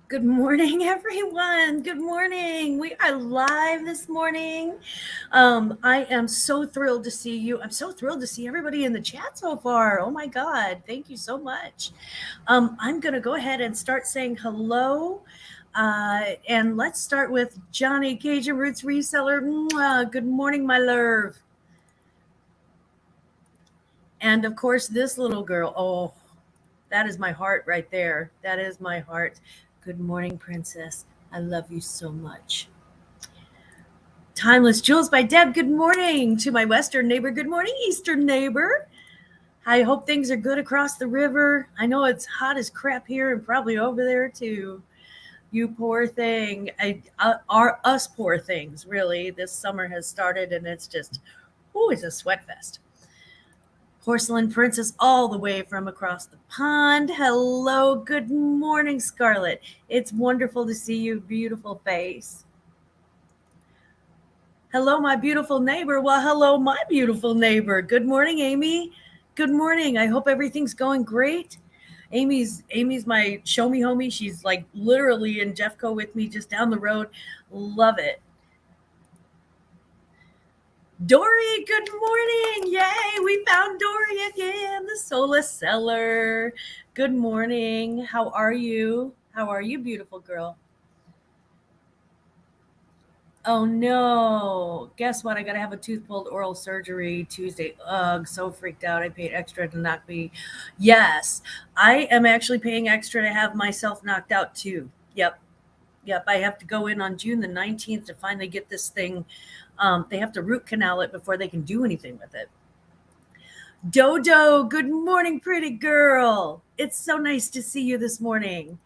Good morning, everyone. Good morning. We are live this morning. I am so thrilled to see you. I'm so thrilled to see everybody in the chat so far. Oh my God. Thank you so much. I'm going to go ahead and start saying hello. And let's start with Johnny Cajun Roots Reseller. Mwah. Good morning, my love. And of course, this little girl. Oh, that is my heart right there. That is my heart. Good morning, princess. I love you so much. Timeless Jewels by Deb. Good morning to my western neighbor. Good morning, eastern neighbor. I hope things are good across the river. I know it's hot as crap here and probably over there too. You poor thing. Are us poor things, really. This summer has started and it's just, it's a sweat fest. Porcelain Princess all the way from across the pond. Hello, good morning, Scarlett. It's wonderful to see you, beautiful face. Hello, my beautiful neighbor. Well, hello, my beautiful neighbor. Good morning, Amy. Good morning. I hope everything's going great. Amy's my show me homie. She's like literally in Jeffco with me just down the road. Love it. Dory, good morning. Yay, we found Dory again, the soulless seller. Good morning. How are you? How are you, beautiful girl? Oh no. Guess what? I got to have a tooth pulled oral surgery Tuesday. Ugh, so freaked out. I paid extra to knock me. Yes, I am actually paying extra to have myself knocked out too. Yep. Yep. I have to go in on June the 19th to finally get this thing. They have to root canal it before they can do anything with it. Dodo, good morning, pretty girl. It's so nice to see you this morning.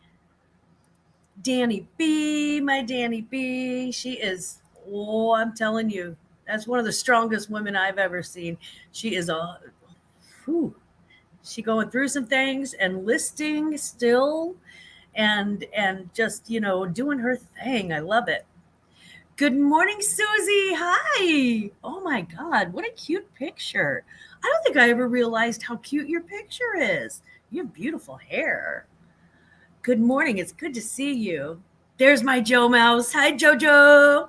Danny B, my Danny B. She is, I'm telling you, that's one of the strongest women I've ever seen. She is whew, she going through some things and listing still and just, doing her thing. I love it. Good morning, Susie. Hi. Oh my God, what a cute picture. I don't think I ever realized how cute your picture is. You have beautiful hair. Good morning. It's good to see you. There's my Joe Mouse. Hi, Jojo.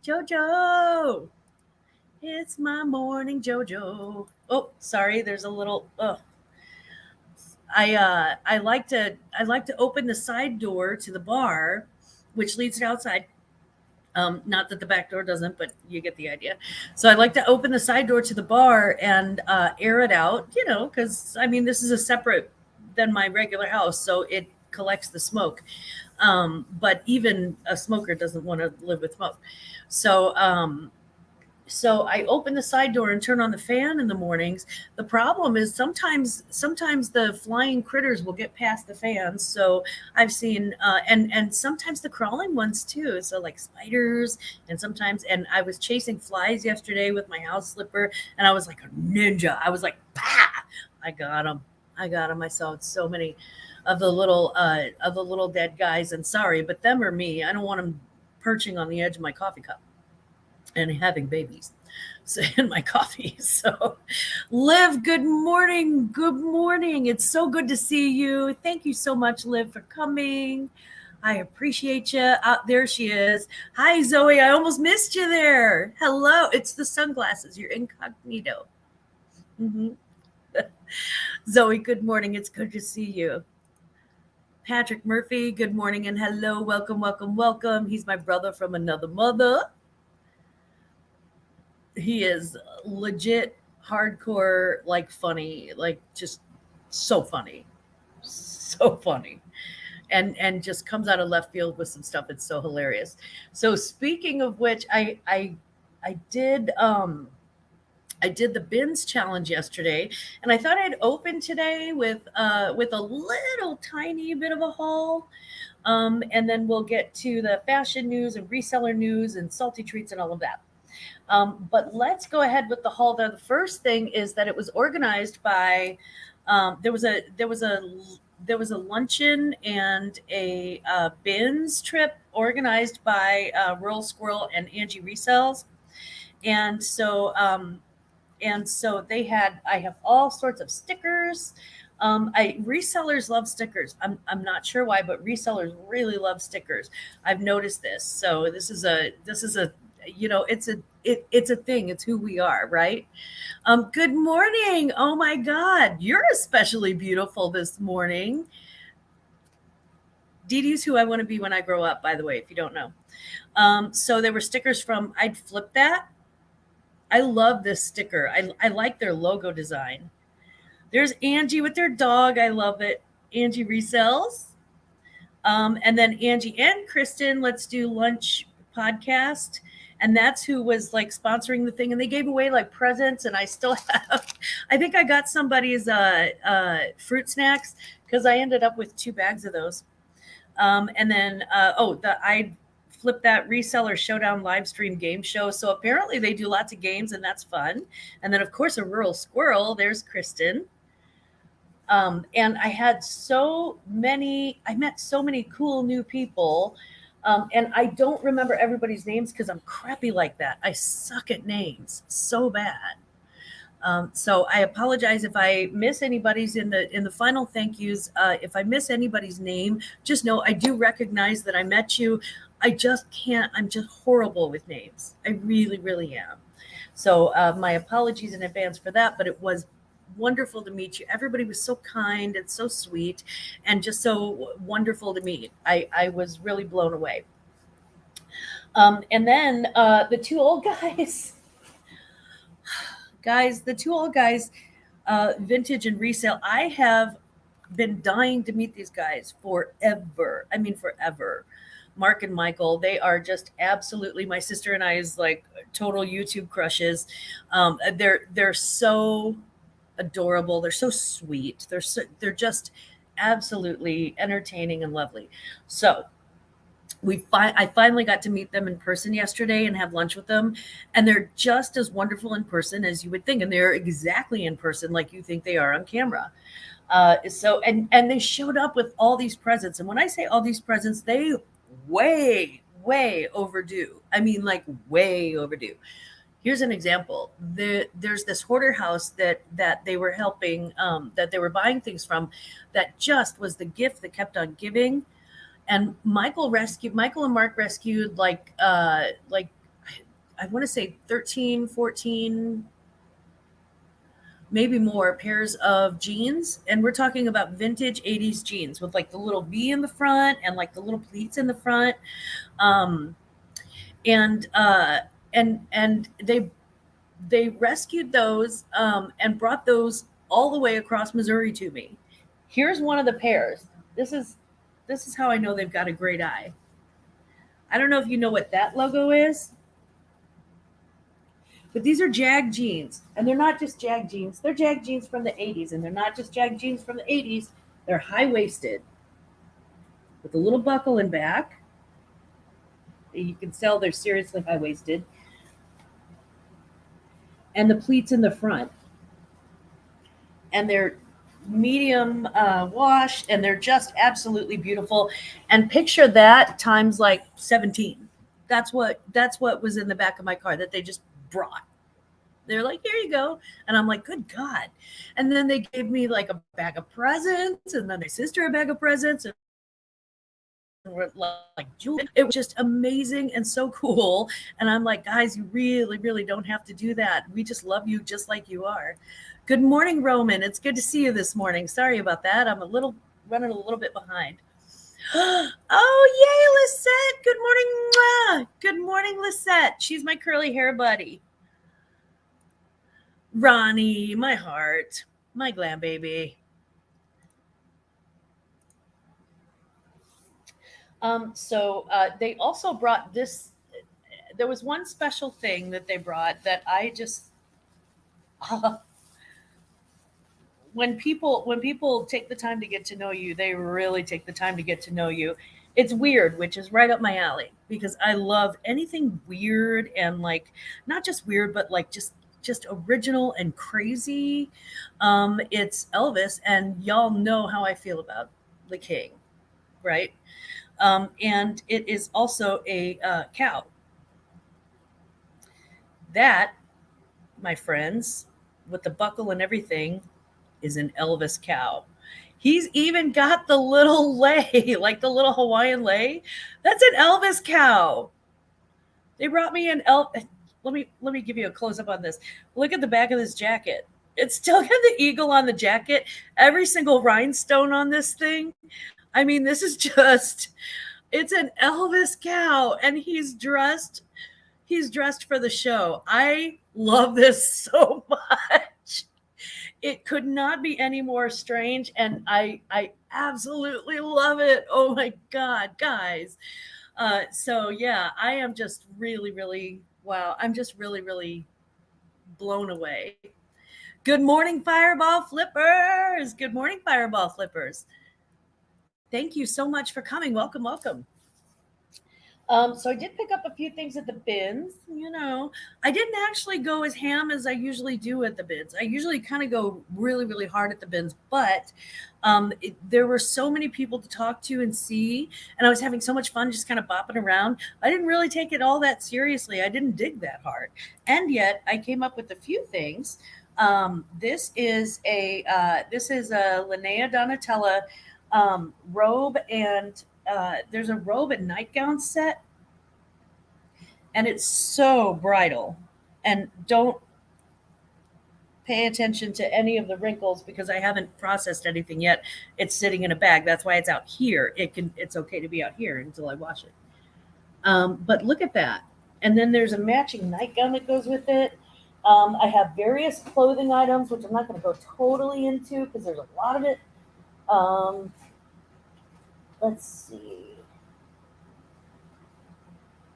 Jojo. It's my morning, Jojo. Oh, sorry. There's a little. I like to open the side door to the bar, which leads to outside. Not that the back door doesn't, but you get the idea. So I like to open the side door to the bar and air it out, because I mean, this is a separate than my regular house, so it collects the smoke. But even a smoker doesn't want to live with smoke. So I open the side door and turn on the fan in the mornings. The problem is sometimes the flying critters will get past the fans. So I've seen and sometimes the crawling ones too. So like spiders and I was chasing flies yesterday with my house slipper and I was like a ninja. I was like, "Pah!" I got them. I got them. I saw so many of the little dead guys. And sorry, but them or me. I don't want them perching on the edge of my coffee cup and having babies in my coffee. So, Liv, good morning. Good morning. It's so good to see you. Thank you so much, Liv, for coming. I appreciate you. There she is. Hi, Zoe. I almost missed you there. Hello. It's the sunglasses. You're incognito. hmm Zoe, good morning. It's good to see you. Patrick Murphy, good morning and hello. Welcome, welcome, welcome. He's my brother from another mother. He is legit hardcore, like funny, like just so funny, so funny, and just comes out of left field with some stuff. It's so hilarious. So speaking of which, I did I did the bins challenge yesterday, and I thought I'd open today with a little tiny bit of a haul. And then we'll get to the fashion news and reseller news and salty treats and all of that. But let's go ahead with the haul there. The first thing is that it was organized by there was a luncheon and a bins trip organized by Rural Squirrel and Angie Resells, and so they had I have all sorts of stickers. Resellers love stickers. I'm not sure why, but resellers really love stickers. I've noticed this. So this is a it's a thing. It's who we are, right? Good morning. Oh my God, you're especially beautiful this morning. Dee Dee's who I want to be when I grow up, by the way, if you don't know. So there were stickers from I'd Flip That. I love this sticker. I like their logo design. There's Angie with their dog. I love it. Angie resells. And then Angie and Kristen, let's do lunch podcast. And that's who was like sponsoring the thing. And they gave away like presents. And I still have, I think I got somebody's fruit snacks because I ended up with 2 bags of those. And then, I Flip That Reseller Showdown live stream game show. So apparently they do lots of games and that's fun. And then, of course, a rural squirrel. There's Kristen. And I met so many cool new people. And I don't remember everybody's names because I'm crappy like that. I suck at names so bad. So I apologize if I miss anybody's in the final thank yous. If I miss anybody's name, just know I do recognize that I met you. I just can't. I'm just horrible with names. I really, really am. So my apologies in advance for that. But it was wonderful to meet you. Everybody was so kind and so sweet and just so wonderful to meet. I was really blown away. And then the 2 old guys. The 2 old guys, vintage and resale. I have been dying to meet these guys forever. I mean, forever. Mark and Michael, they are just absolutely my sister and I's like total YouTube crushes. They're so adorable. They're so sweet. They're just absolutely entertaining and lovely. So I finally got to meet them in person yesterday and have lunch with them, and they're just as wonderful in person as you would think, and they're exactly in person like you think they are on camera. And they showed up with all these presents, and when I say all these presents, they way overdue. I mean, like way overdue. Here's an example. There's this hoarder house that they were helping, that they were buying things from, that just was the gift that kept on giving. And Michael and Mark rescued like I want to say 13, 14, maybe more pairs of jeans. And we're talking about vintage 80s jeans with like the little V in the front and like the little pleats in the front. And they rescued those and brought those all the way across Missouri to me. Here's one of the pairs. This is how I know they've got a great eye. I don't know if you know what that logo is, but these are Jag jeans. And they're not just Jag jeans. They're Jag jeans from the 80s. And they're not just Jag jeans from the 80s. They're high-waisted with a little buckle in back. You can tell they're seriously high-waisted. And the pleats in the front. And they're medium wash, and they're just absolutely beautiful. And picture that times like 17. That's what was in the back of my car that they just brought. They're like, here you go. And I'm like, good God. And then they gave me like a bag of presents, and then my sister a bag of presents, and like jewelry. It was just amazing and so cool. And I'm like, guys, you really, really don't have to do that. We just love you just like you are. Good morning, Roman. It's good to see you this morning. Sorry about that. I'm running a little bit behind. Oh, yay, Lisette. Good morning. Good morning, Lisette. She's my curly hair buddy. Ronnie, my heart, my glam baby. So they also brought this. There was one special thing that they brought that I just when people take the time to get to know you, they really take the time to get to know you. It's weird, which is right up my alley because I love anything weird and like not just weird, but like just original and crazy. It's Elvis, and y'all know how I feel about the king, right? And it is also a cow. That, my friends, with the buckle and everything, is an Elvis cow. He's even got the little lei, like the little Hawaiian lei. That's an Elvis cow. They brought me an let me give you a close up on this. Look at the back of this jacket. It's still got the eagle on the jacket. Every single rhinestone on this thing. I mean, this is just it's an Elvis cow and he's dressed for the show. I love this so much. It could not be any more strange and I absolutely love it. Oh my god, guys. So yeah, I am just really wow. I'm just really blown away. Good morning, Fireball Flippers. Good morning, Fireball Flippers. Thank you so much for coming. Welcome, welcome. So I did pick up a few things at the bins. I didn't actually go as ham as I usually do at the bins. I usually kind of go really hard at the bins, but there were so many people to talk to and see, and I was having so much fun just kind of bopping around. I didn't really take it all that seriously. I didn't dig that hard, and yet I came up with a few things. This is a Linnea Donatella robe and there's a robe and nightgown set, and it's so bridal. And don't pay attention to any of the wrinkles because I haven't processed anything yet. It's sitting in a bag. That's why it's out here. It's okay to be out here until I wash it. But look at that. And then there's a matching nightgown that goes with it. I have various clothing items, which I'm not going to go totally into because there's a lot of it. Let's see.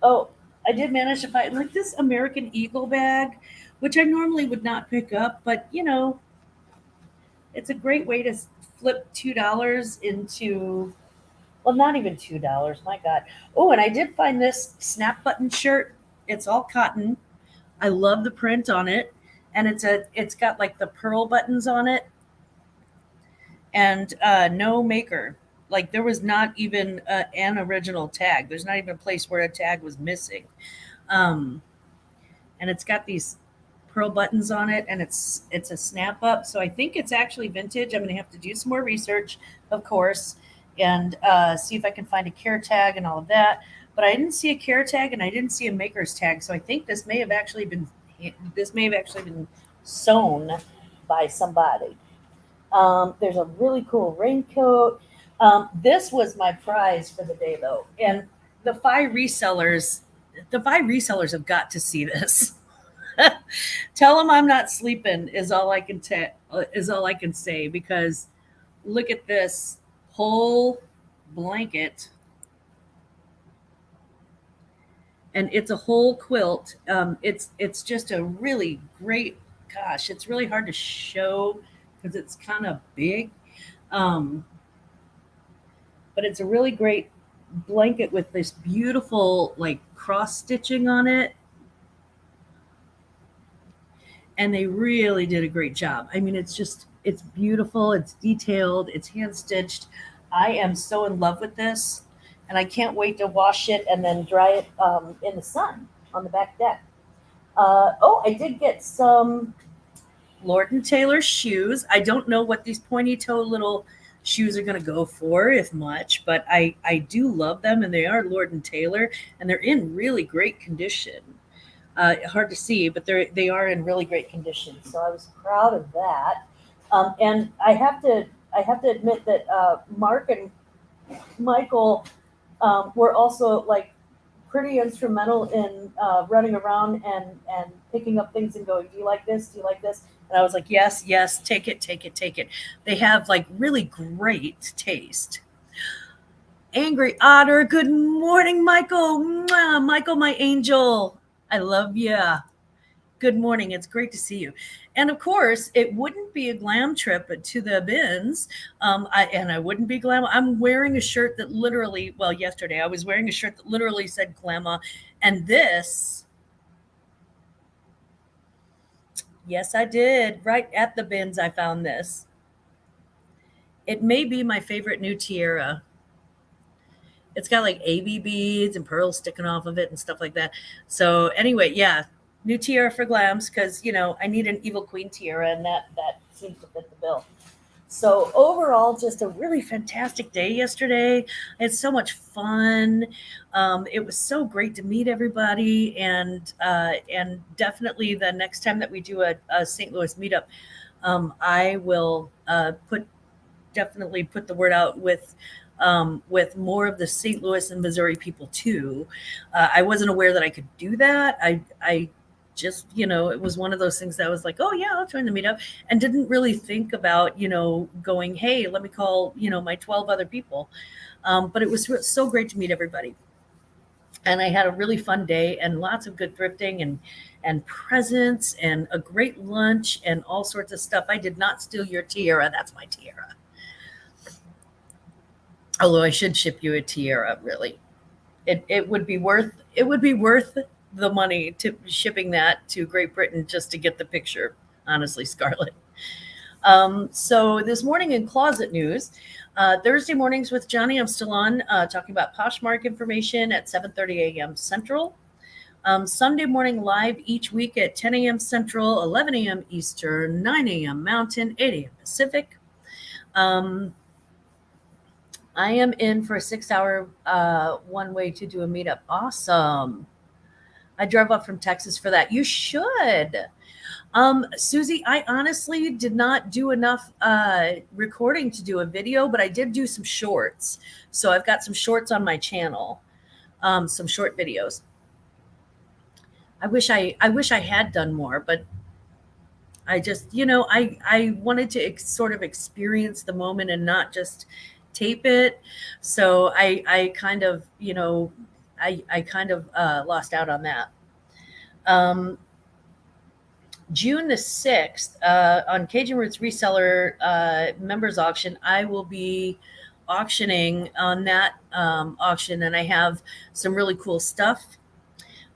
Oh, I did manage to find like this American Eagle bag, which I normally would not pick up, but it's a great way to flip $2 into, well, not even $2. My God. Oh, and I did find this snap button shirt. It's all cotton. I love the print on it, and it's got like the pearl buttons on it, and no maker. Like there was not even an original tag. There's not even a place where a tag was missing. And it's got these pearl buttons on it, and it's a snap up. So I think it's actually vintage. I'm going to have to do some more research, of course, and see if I can find a care tag and all of that. But I didn't see a care tag, and I didn't see a maker's tag. So I think this may have actually been sewn by somebody. There's a really cool raincoat. This was my prize for the day, though, and the five resellers have got to see this. Tell them I'm not sleeping is all I can say, because look at this whole blanket, and it's a whole quilt. It's just a really great. Gosh, it's really hard to show because it's kind of big. Um, but it's a really great blanket with this beautiful like cross stitching on it, and they really did a great job. I mean, it's beautiful, it's detailed, it's hand stitched. I am so in love with this, and I can't wait to wash it and then dry it in the sun on the back deck. Oh, I did get some Lord and Taylor shoes. I don't know what these pointy toe little shoes are going to go for, if much, but I do love them, and they are Lord and Taylor, and they're in really great condition. Hard to see, but they are in really great condition. So I was proud of that. And I have to admit that Mark and Michael were also like pretty instrumental in running around and picking up things and going, "Do you like this? Do you like this?" And I was like, "Yes, yes, take it, take it, take it." They have like really great taste. Angry Otter, good morning, Michael. Mwah, Michael, my angel. I love ya. Good morning. It's great to see you. And of course, it wouldn't be a glam trip to the bins. I wouldn't be glam. I'm wearing a shirt that literally, well, yesterday I was wearing a shirt that literally said Glamma. And this, yes, I did. Right at the bins, I found this. It may be my favorite new tiara. It's got like AB beads and pearls sticking off of it and stuff like that. So anyway, yeah, new tiara for Glamz, because I need an evil queen tiara, and that seems to fit the bill. So overall, just a really fantastic day yesterday. I had so much fun. It was so great to meet everybody, and definitely the next time that we do a St. Louis meetup, I will definitely put the word out with more of the St. Louis and Missouri people too. I wasn't aware that I could do that. I just, it was one of those things that I was like, oh yeah, I'll join the meetup, and didn't really think about, going, hey, let me call, my 12 other people. But it was so great to meet everybody. And I had a really fun day and lots of good thrifting and presents and a great lunch and all sorts of stuff. I did not steal your tiara. That's my tiara. Although I should ship you a tiara, really. It would be worth the money to shipping that to Great Britain just to get the picture, honestly, Scarlett. So this morning in closet news, Thursday mornings with Johnny, I'm still on talking about Poshmark information at 7:30 a.m. Central. Sunday morning live each week at 10 a.m. Central, 11 a.m. Eastern, 9 a.m. Mountain, 8 a.m. Pacific. I am in for a 6-hour one way to do a meetup. Awesome. I drove up from Texas for that. You should. Susie, I honestly did not do enough recording to do a video, but I did do some shorts. So I've got some shorts on my channel, some short videos. I wish I had done more, but I just, I wanted to sort of experience the moment and not just tape it. So I kind of, I kind of lost out on that. June the 6th, on Cajun Roots Reseller members auction, I will be auctioning on that auction, and I have some really cool stuff.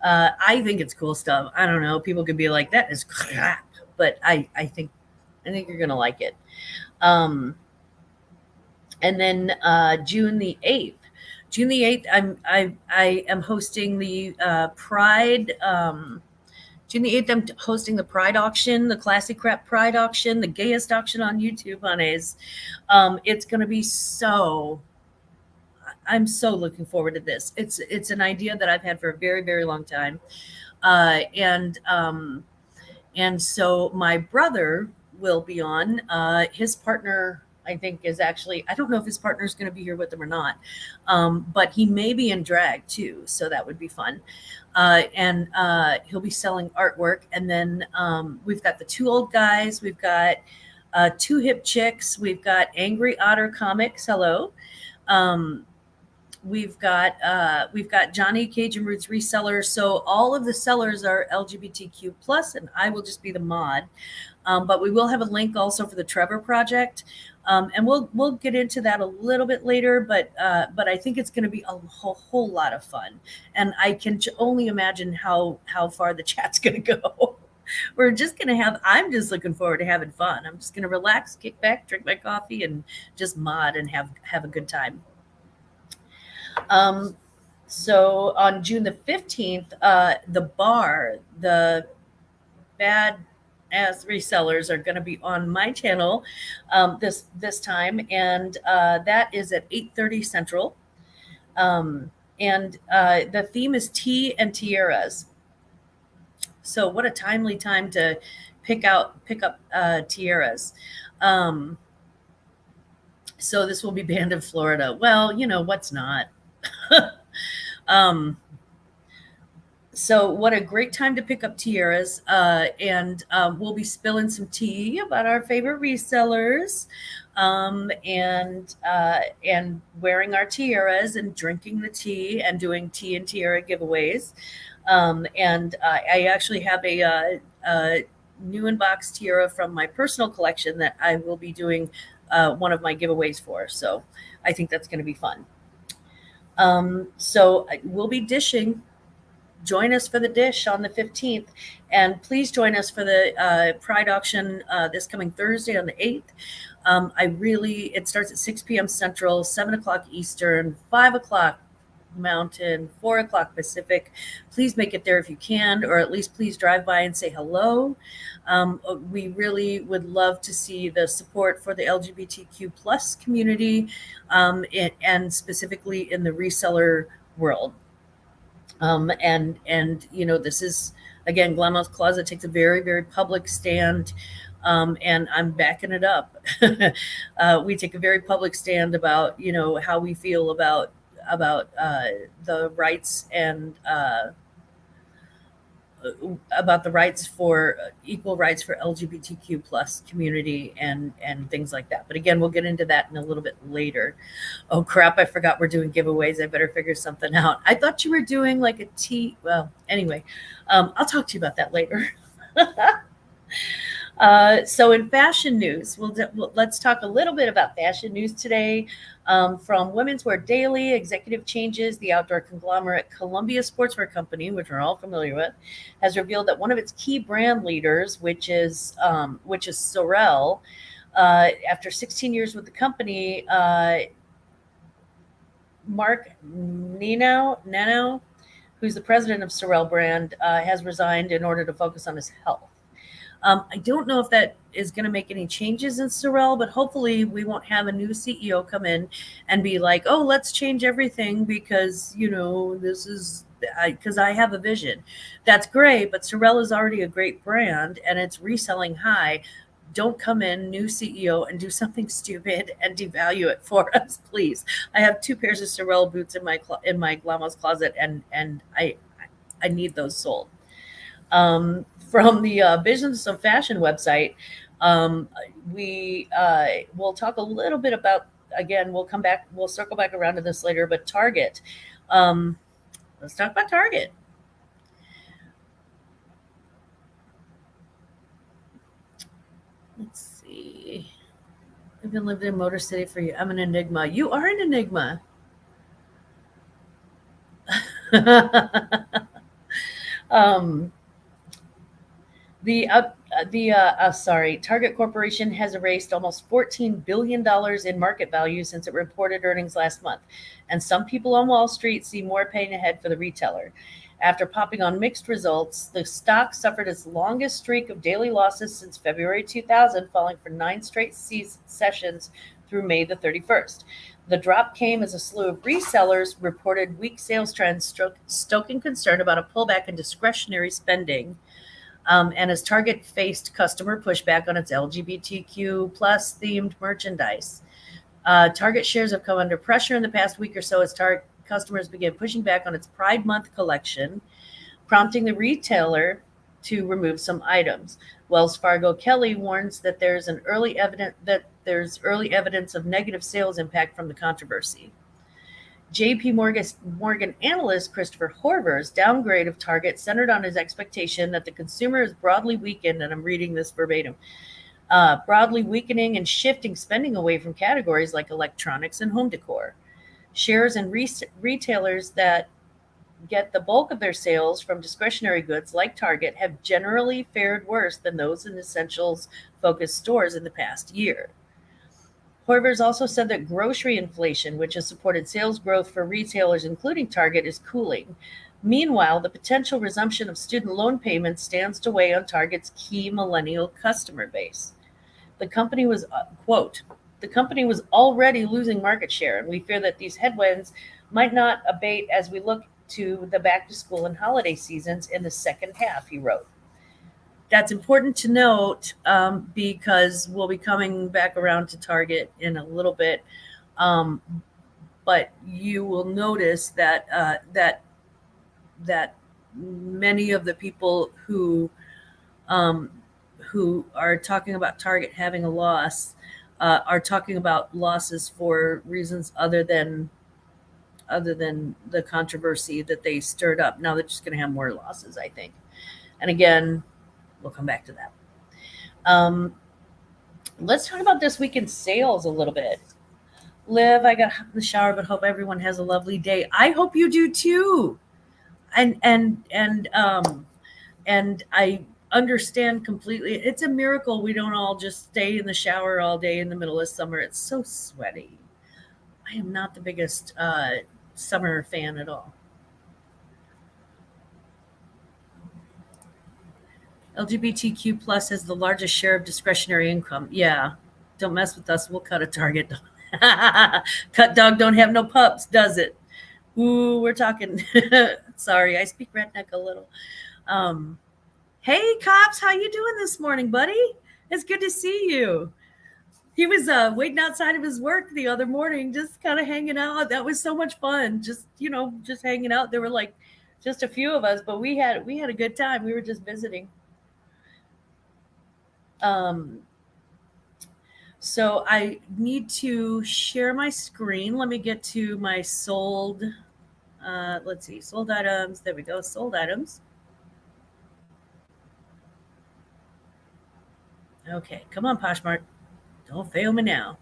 I think it's cool stuff. I don't know. People could be like, that is crap, but I think you're gonna like it. And then June the 8th. June the 8th, I am hosting the Pride. June the 8th, I'm hosting the Pride auction, the Classy Crap Pride auction, the gayest auction on YouTube, honeys. It's going to be I'm so looking forward to this. It's an idea that I've had for a very, very long time. And so my brother will be on. His partner, I think, is actually, I don't know if his partner is going to be here with him or not, but he may be in drag too, so that would be fun. And he'll be selling artwork. And then we've got the two old guys, we've got two hip chicks, we've got Angry Otter Comics. Hello. We've got Johnny Cajun Roots Reseller. So all of the sellers are LGBTQ plus, and I will just be the mod. But we will have a link also for the Trevor Project. And we'll get into that a little bit later, but I think it's going to be a whole lot of fun, and I can only imagine how far the chat's going to go. We're just going to I'm just looking forward to having fun. I'm just going to relax, kick back, drink my coffee, and just mod and have a good time. So on June the 15th, the bad as resellers are going to be on my channel this time, and that is at 8:30 Central. And the theme is tea and tiaras. So what a timely time to pick up tiaras. So this will be banned in Florida. Well, what's not. So what a great time to pick up tiaras, and we'll be spilling some tea about our favorite resellers, and wearing our tiaras and drinking the tea and doing tea and tiara giveaways. And I actually have a new in-box tiara from my personal collection that I will be doing one of my giveaways for. So I think that's going to be fun. So we'll be dishing. Join us for the dish on the 15th, and please join us for the Pride auction this coming Thursday on the 8th. It starts at 6 p.m. Central, 7 o'clock Eastern, 5 o'clock Mountain, 4 o'clock Pacific. Please make it there if you can, or at least please drive by and say hello. We really would love to see the support for the LGBTQ plus community, and specifically in the reseller world. And this is, again, Glamma's Closet takes a very, very public stand, and I'm backing it up. We take a very public stand about how we feel about the rights and about the rights for equal rights for LGBTQ plus community and things like that. But again, we'll get into that in a little bit later. Oh crap, I forgot we're doing giveaways. I better figure something out. I thought you were doing like a tea. Well, anyway, I'll talk to you about that later. So in fashion news, let's talk a little bit about fashion news today. From Women's Wear Daily, executive changes, the outdoor conglomerate Columbia Sportswear Company, which we're all familiar with, has revealed that one of its key brand leaders, which is Sorel, after 16 years with the company, Mark Nano, who's the president of Sorel brand, has resigned in order to focus on his health. I don't know if that is going to make any changes in Sorel, but hopefully we won't have a new CEO come in and be like, oh, let's change everything because, this is because I have a vision. That's great, but Sorel is already a great brand and it's reselling high. Don't come in, new CEO, and do something stupid and devalue it for us, please. I have 2 pairs of Sorel boots in my Glamma's closet, and I need those sold. From the Business of Fashion website, we will talk a little bit about, again, we'll circle back around to this later, but Target. Let's talk about Target. Let's see. I've been living in Motor City for you. I'm an enigma. You are an enigma. um, Target Corporation has erased almost $14 billion in market value since it reported earnings last month, and some people on Wall Street see more pain ahead for the retailer. After popping on mixed results, the stock suffered its longest streak of daily losses since February 2000, falling for 9 straight sessions through May the 31st. The drop came as a slew of resellers reported weak sales trends, stoking concern about a pullback in discretionary spending. And as Target faced customer pushback on its LGBTQ plus themed merchandise. Target shares have come under pressure in the past week or so as Target customers began pushing back on its Pride Month collection, prompting the retailer to remove some items. Wells Fargo Kelly warns that there's early evidence of negative sales impact from the controversy. JP Morgan analyst Christopher Horver's downgrade of Target centered on his expectation that the consumer is broadly weakened, and I'm reading this verbatim, broadly weakening and shifting spending away from categories like electronics and home decor. Shares in retailers that get the bulk of their sales from discretionary goods like Target have generally fared worse than those in essentials-focused stores in the past year. Horvers also said that grocery inflation, which has supported sales growth for retailers, including Target, is cooling. Meanwhile, the potential resumption of student loan payments stands to weigh on Target's key millennial customer base. The company was, quote, the company was already losing market share, and we fear that these headwinds might not abate as we look to the back-to-school and holiday seasons in the second half, he wrote. That's important to note because we'll be coming back around to Target in a little bit. But you will notice that that many of the people who are talking about Target having a loss are talking about losses for reasons other than the controversy that they stirred up. Now they're just going to have more losses, I think. And again, we'll come back to that. Let's talk about this week in sales a little bit. Liv, I got in the shower, but hope everyone has a lovely day. I hope you do too. And I understand completely. It's a miracle we don't all just stay in the shower all day in the middle of summer. It's so sweaty. I am not the biggest summer fan at all. LGBTQ plus has the largest share of discretionary income. Yeah. Don't mess with us. We'll cut a target. Cut dog don't have no pups, does it? Ooh, we're talking. Sorry, I speak redneck a little. Um, hey, Cops, how you doing this morning, buddy? It's good to see you. He was waiting outside of his work the other morning, just kind of hanging out. That was so much fun. Just just hanging out. There were like just a few of us, but we had a good time. We were just visiting. Um, so I need to share my screen. Let me get to my sold. Let's see, sold items. There we go, sold items. Okay, come on, Poshmark. Don't fail me now.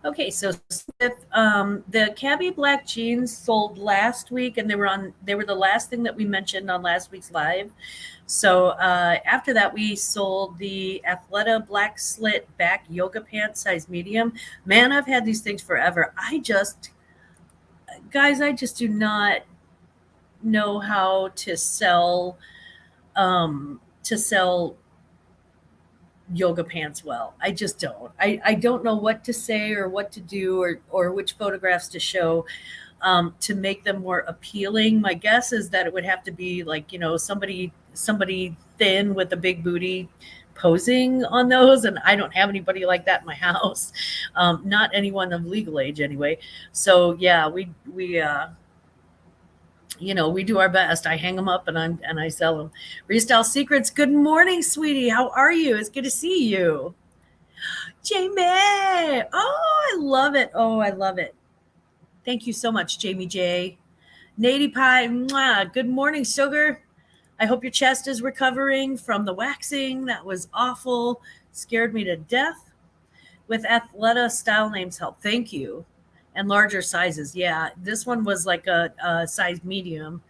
Okay, so with, the Cabby Black jeans sold last week, and they were the last thing that we mentioned on last week's live. So after that, we sold the Athleta Black Slit Back Yoga Pants size medium. Man, I've had these things forever. Guys, I just do not know how to sell yoga pants well. I just don't. I don't know what to say or what to do or which photographs to show to make them more appealing. My guess is that it would have to be like, somebody thin with a big booty posing on those, and I don't have anybody like that in my house. Not anyone of legal age anyway. So yeah, we do our best. I hang them up and I sell them. Restyle Secrets. Good morning, sweetie. How are you? It's good to see you. Jamie. Oh, I love it. Oh, I love it. Thank you so much, Jamie J. Nady Pie. Mwah. Good morning, sugar. I hope your chest is recovering from the waxing. That was awful. Scared me to death. With Athleta style names help. Thank you. And larger sizes. Yeah, this one was like a size medium.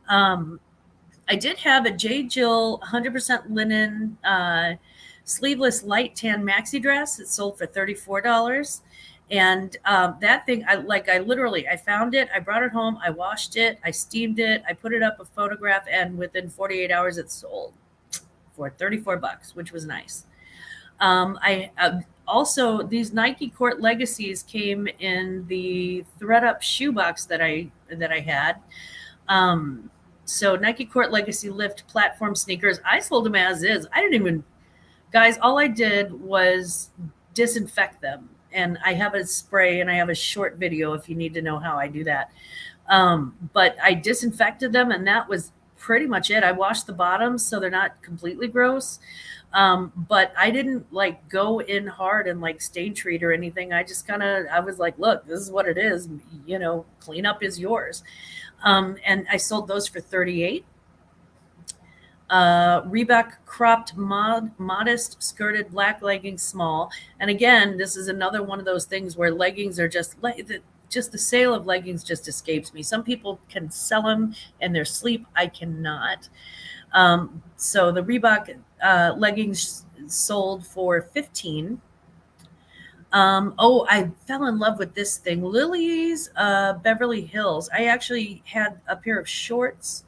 I did have a J. Jill 100% linen sleeveless light tan maxi dress. It sold for $34. And that thing, I found it. I brought it home. I washed it. I steamed it. I put it up a photograph. And within 48 hours, it sold for $34, which was nice. Also, these Nike Court Legacies came in the thread up shoebox that I had. So Nike Court Legacy Lift platform sneakers, I sold them as is. Guys, all I did was disinfect them. And I have a spray and I have a short video if you need to know how I do that. But I disinfected them and that was pretty much it. I washed the bottoms so they're not completely gross. But I didn't go in hard and stain treat or anything. I was like, look, this is what it is. Cleanup is yours. And I sold those for $38. Reebok cropped modest skirted black leggings small. And again, this is another one of those things where leggings are just the sale of leggings just escapes me. Some people can sell them in their sleep. I cannot. So the Reebok leggings sold for $15. I fell in love with this thing. Lily's Beverly Hills. I actually had a pair of shorts,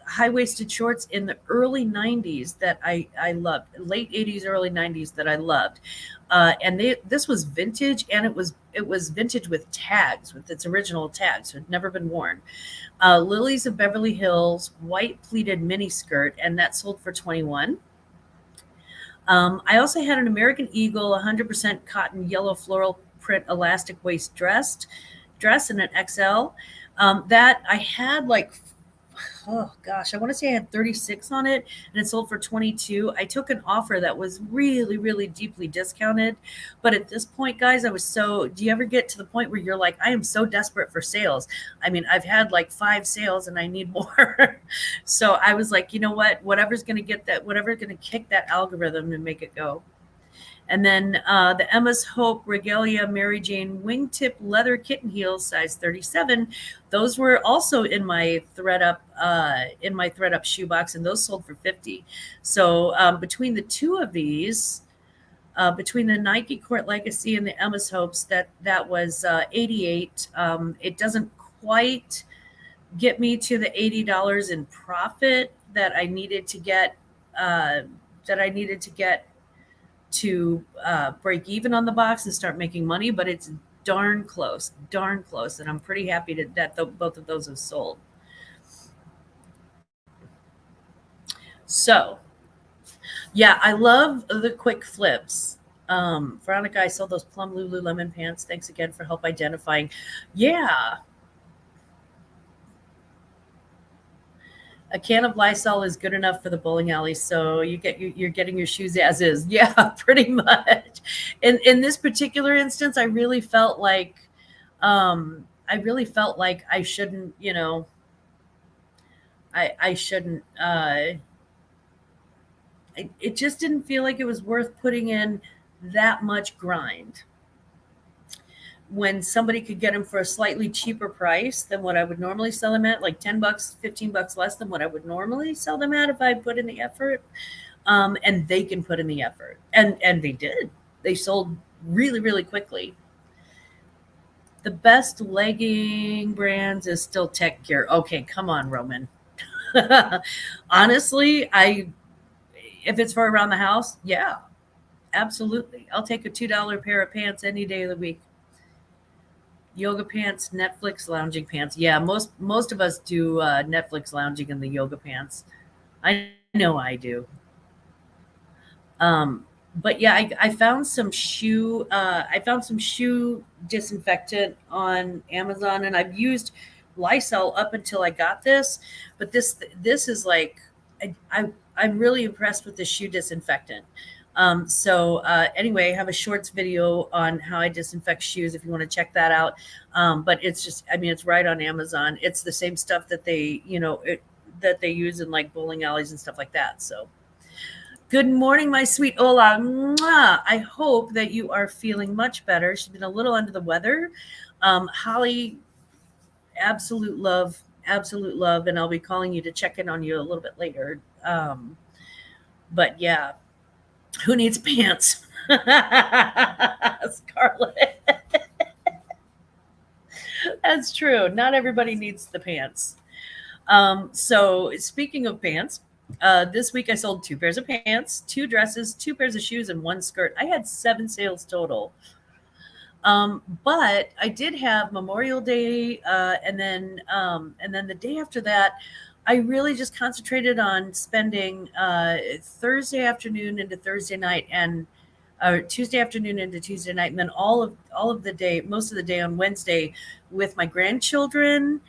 high-waisted shorts in the early 90s that I loved. Late 80s, early 90s that I loved. And this was vintage, and it was vintage with tags, with its original tags. So it had never been worn. Lilies of Beverly Hills, white pleated mini skirt, and that sold for $21. I also had an American Eagle 100% cotton yellow floral print elastic waist dress in an XL. That I had I want to say I had 36 on it and it sold for 22. I took an offer that was really, really deeply discounted. But at this point, guys, do you ever get to the point where you're like, I am so desperate for sales? I mean, I've had 5 sales and I need more. So I was like, you know what, whatever's going to kick that algorithm and make it go. And then the Emma's Hope Regalia Mary Jane wingtip leather kitten heels, size 37. Those were also in my thread up shoebox, and those sold for 50. So between the two of these, between the Nike Court Legacy and the Emma's Hopes, that was 88. It doesn't quite get me to the $80 in profit that I needed to get. To break even on the box and start making money, but it's darn close, and I'm pretty happy that both of those have sold. So, yeah, I love the quick flips. Veronica, I sold those plum Lululemon pants. Thanks again for help identifying. Yeah, a can of Lysol is good enough for the bowling alley, so you're getting your shoes as is. Yeah, pretty much. In this particular instance, I really felt like I shouldn't, I shouldn't. It just didn't feel like it was worth putting in that much grind when somebody could get them for a slightly cheaper price than what I would normally sell them at, like $10, $15 less than what I would normally sell them at if I put in the effort. And they can put in the effort. And they did. They sold really, really quickly. The best legging brands is still Tech Gear. Okay, come on, Roman. Honestly, if it's for around the house, yeah, absolutely. I'll take a $2 pair of pants any day of the week. Yoga pants, Netflix lounging pants. Yeah, most of us do Netflix lounging in the yoga pants. I know I do. But yeah, I found some shoe. I found some shoe disinfectant on Amazon, and I've used Lysol up until I got this. But this is like I'm really impressed with the shoe disinfectant. Anyway, I have a shorts video on how I disinfect shoes if you want to check that out. But it's just, I mean, it's right on Amazon. It's the same stuff that that they use in like bowling alleys and stuff like that. So good morning, my sweet Ola. Mwah. I hope that you are feeling much better. She's been a little under the weather. Holly, absolute love. And I'll be calling you to check in on you a little bit later. But yeah, who needs pants? Scarlett. That's true. Not everybody needs the pants. So speaking of pants, this week I sold 2 pairs of pants, 2 dresses, 2 pairs of shoes, and 1 skirt. I had 7 sales total. But I did have Memorial Day, and then the day after that, I really just concentrated on spending Thursday afternoon into Thursday night and Tuesday afternoon into Tuesday night, and then all of the day, most of the day on Wednesday, with my grandchildren,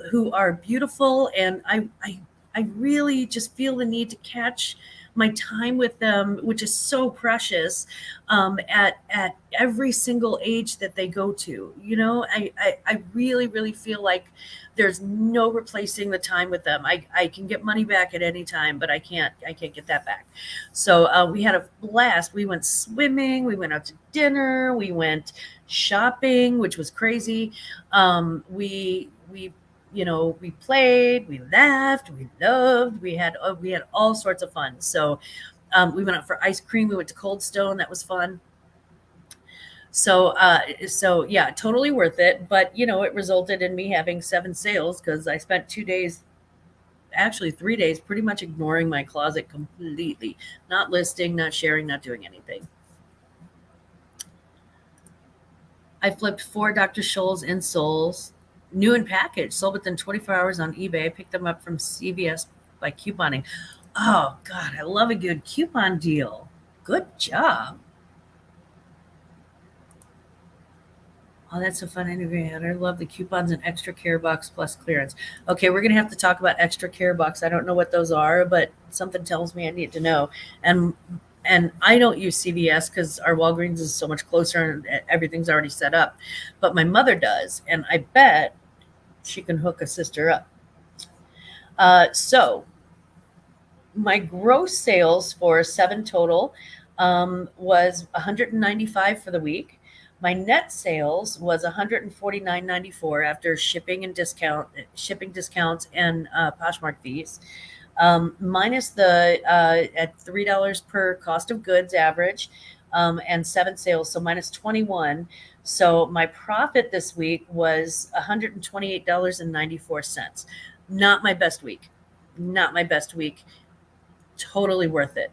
who are beautiful, and I really just feel the need to catch my time with them, which is so precious, at every single age that they go to. I really, really feel like there's no replacing the time with them. I can get money back at any time, but I can't get that back. So we had a blast. We went swimming, we went out to dinner, we went shopping, which was crazy. We played, we laughed, we loved, we had all sorts of fun. So we went out for ice cream. We went to Cold Stone. That was fun. So yeah, totally worth it. But it resulted in me having 7 sales because I spent 2 days, actually 3 days, pretty much ignoring my closet completely, not listing, not sharing, not doing anything. I flipped 4 Dr. Scholl's insoles, new and packaged, sold within 24 hours on eBay. I picked them up from CVS by couponing. Oh God, I love a good coupon deal. Good job. Oh, that's a fun interview. I love the coupons and extra care box plus clearance. Okay, we're gonna have to talk about extra care box. I don't know what those are, but something tells me I need to know. And I don't use CVS because our Walgreens is so much closer and everything's already set up. But my mother does, and I bet she can hook a sister up. So my gross sales for 7 total. was $195 for the week. My net sales was $149.94 after shipping discounts and Poshmark fees, minus the at $3 per cost of goods average, and 7 sales, so minus 21. So my profit this week was $128.94. Not my best week. Not my best week. Totally worth it.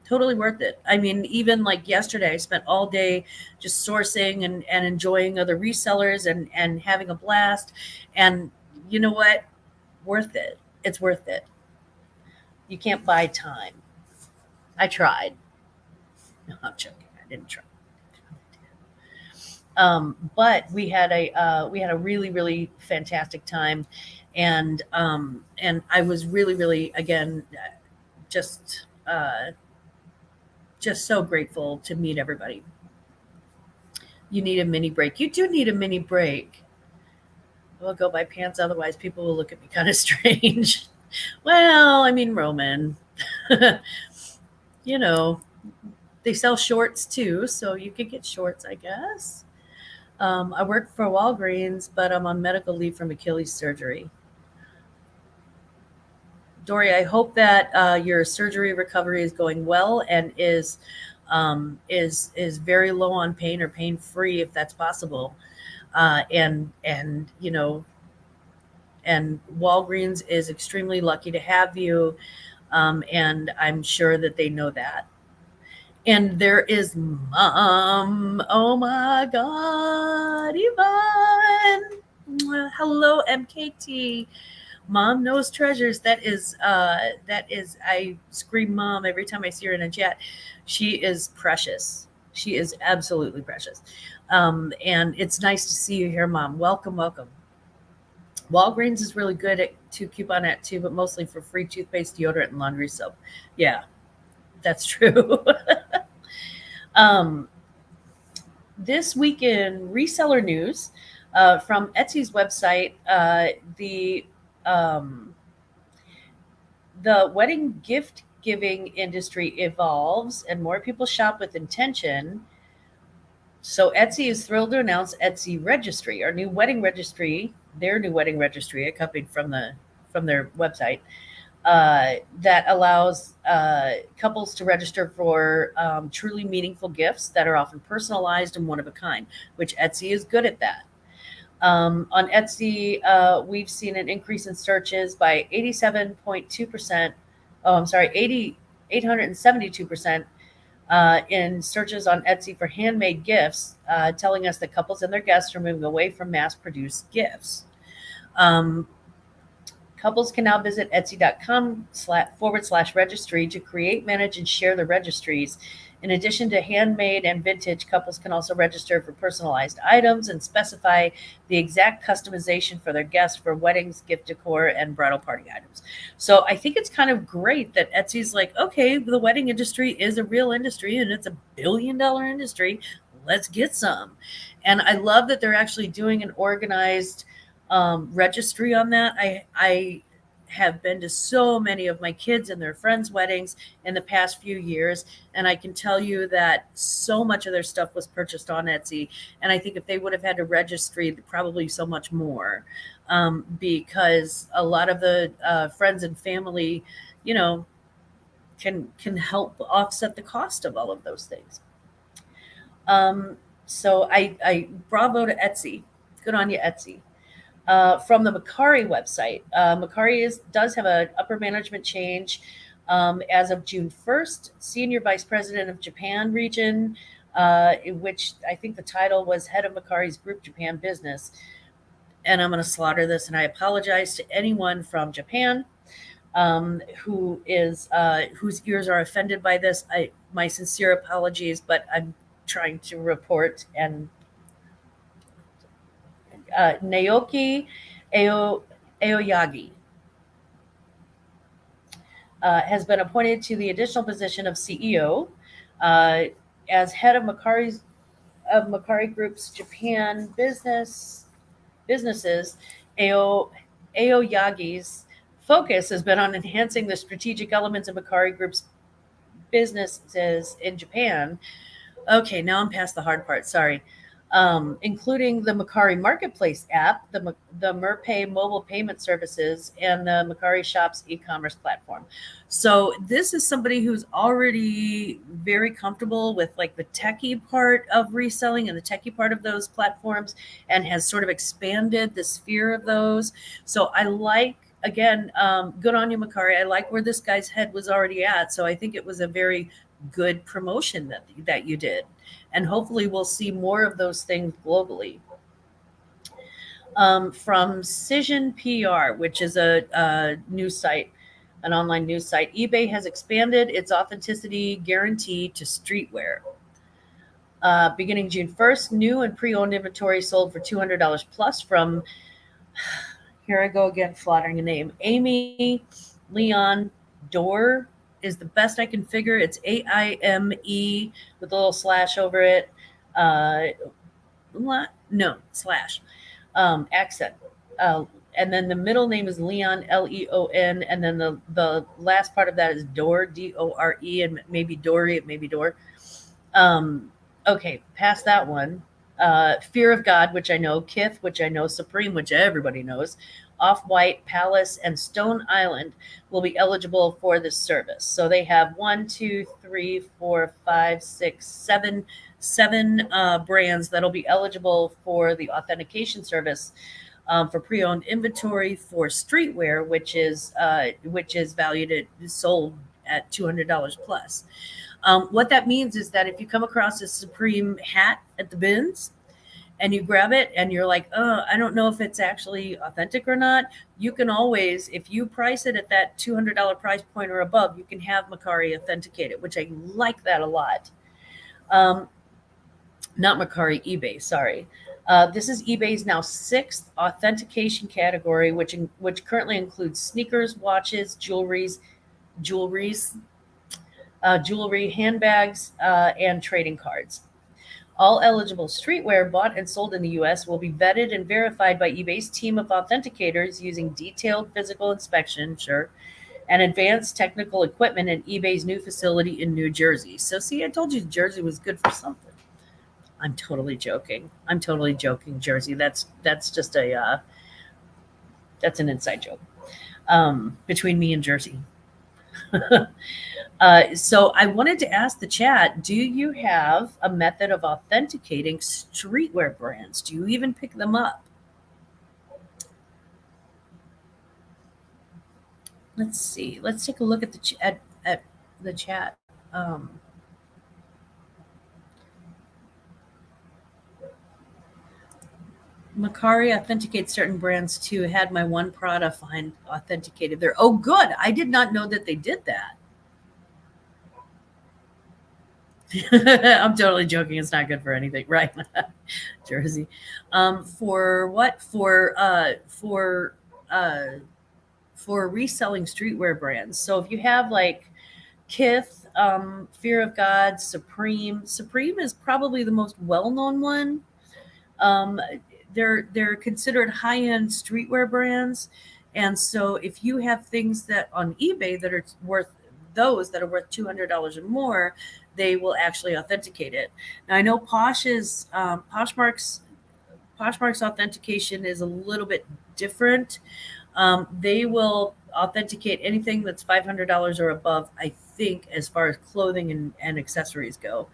Totally worth it. I mean, even like yesterday, I spent all day just sourcing and enjoying other resellers and having a blast. And you know what? Worth it. It's worth it. You can't buy time. I tried. No, I'm joking. I didn't try. But we had a really really fantastic time, and I was really again just just so grateful to meet everybody. You need a mini break. You do need a mini break. I will go buy pants, otherwise people will look at me kind of strange. Well, I mean, Roman, you know, they sell shorts too, so you could get shorts, I guess. I work for Walgreens, but I'm on medical leave from Achilles surgery. Dory, I hope that your surgery recovery is going well and is very low on pain or pain free if that's possible. And you know, and Walgreens is extremely lucky to have you, and I'm sure that they know that. And there is Mom. Oh my God, Yvonne. Hello, MKT. Mom knows treasures. That is I scream mom every time I see her in a chat. She is precious. She is absolutely precious. And it's nice to see you here, Mom. Welcome, welcome. Walgreens is really good to coupon at too, but mostly for free toothpaste, deodorant, and laundry soap. Yeah, that's true. um, this week in reseller news, from Etsy's website, um, the wedding gift giving industry evolves and more people shop with intention. So Etsy is thrilled to announce Etsy Registry, our new wedding registry, their new wedding registry, accompanied from their website, that allows couples to register for truly meaningful gifts that are often personalized and one of a kind, which Etsy is good at that. On Etsy, we've seen an increase in searches by 87.2%. Oh, I'm sorry, 872% in searches on Etsy for handmade gifts, telling us that couples and their guests are moving away from mass produced gifts. Um, Couples can now visit etsy.com/registry to create, manage, and share the registries. In addition to handmade and vintage, couples can also register for personalized items and specify the exact customization for their guests for weddings, gift decor, and bridal party items. So I think it's kind of great that Etsy's like, okay, the wedding industry is a real industry and it's $1 billion industry. Let's get some. And I love that they're actually doing an organized registry on that. I have been to so many of my kids and their friends' weddings in the past few years, and I can tell you that so much of their stuff was purchased on Etsy. And I think if they would have had a registry, probably so much more, because a lot of the friends and family, you know, can help offset the cost of all of those things. So I bravo to Etsy. Good on you, Etsy. From the Macari website. Macari does have an upper management change as of June 1st. Senior Vice President of Japan region, in which I think the title was Head of Macari's Group Japan Business. And I'm going to slaughter this, and I apologize to anyone from Japan who is whose ears are offended by this. My sincere apologies, but I'm trying to report. And Naoki Aoyagi has been appointed to the additional position of CEO as head of Macari Group's Japan businesses. Aoyagi's focus has been on enhancing the strategic elements of Macari Group's businesses in Japan. Okay, now I'm past the hard part. Sorry. Including the Macari Marketplace app, the Merpay mobile payment services, and the Macari Shops e-commerce platform. So this is somebody who's already very comfortable with like the techie part of reselling and the techie part of those platforms, and has sort of expanded the sphere of those. So I like, again, good on you, Macari. I like where this guy's head was already at. So I think it was a very good promotion that you did, and hopefully we'll see more of those things globally. From Cision PR, which is a news site, an online news site, eBay has expanded its authenticity guarantee to streetwear. Beginning June 1st, new and pre-owned inventory sold for $200 plus from, here I go again, flattering a name, Amy Leon Dorr is the best I can figure. It's AIME with a little slash over it. No, slash. Accent. And then the middle name is Leon, Leon, and then the last part of that is Dore, Dore, and maybe Dory, maybe Dore. Okay, past that one. Fear of God, which I know, Kith, which I know, Supreme, which everybody knows, Off-White, Palace, and Stone Island will be eligible for this service. So they have 1, 2, 3, 4, 5, 6, 7 brands that'll be eligible for the authentication service for pre-owned inventory for streetwear, which is valued at sold at $200 plus. What that means is that if you come across a Supreme hat at the bins and you grab it and you're like, oh, I don't know if it's actually authentic or not, you can always, if you price it at that $200 price point or above, you can have Macari authenticate it, which I like that a lot. Not Macari, eBay, sorry. This is eBay's now 6th authentication category, which currently includes sneakers, watches, jewelry, handbags, and trading cards. All eligible streetwear bought and sold in the U.S. will be vetted and verified by eBay's team of authenticators using detailed physical inspection, and advanced technical equipment in eBay's new facility in New Jersey. So see, I told you Jersey was good for something. I'm totally joking. Jersey. That's just that's an inside joke between me and Jersey. So I wanted to ask the chat, do you have a method of authenticating streetwear brands? Do you even pick them up? Let's see. Let's take a look at the chat. Macari authenticates certain brands too. Had my one Prada find authenticated there. Oh, good. I did not know that they did that. I'm totally joking. It's not good for anything, right? Jersey. For what? For reselling streetwear brands. So if you have like Kith, Fear of God, Supreme is probably the most well-known one. They're considered high-end streetwear brands, and so if you have things that on eBay that are worth $200 or more, they will actually authenticate it. Now I know Poshmark's authentication is a little bit different. They will authenticate anything that's $500 or above, I think, as far as clothing and accessories go.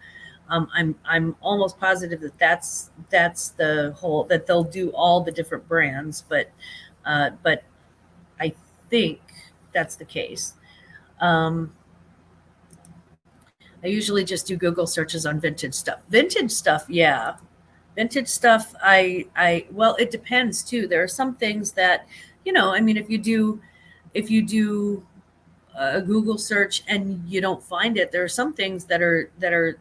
I'm almost positive that's the whole, that they'll do all the different brands, but I think that's the case. I usually just do Google searches on vintage stuff. Yeah. Vintage stuff, well, it depends too. There are some things that, I mean, if you do a Google search and you don't find it, there are some things that are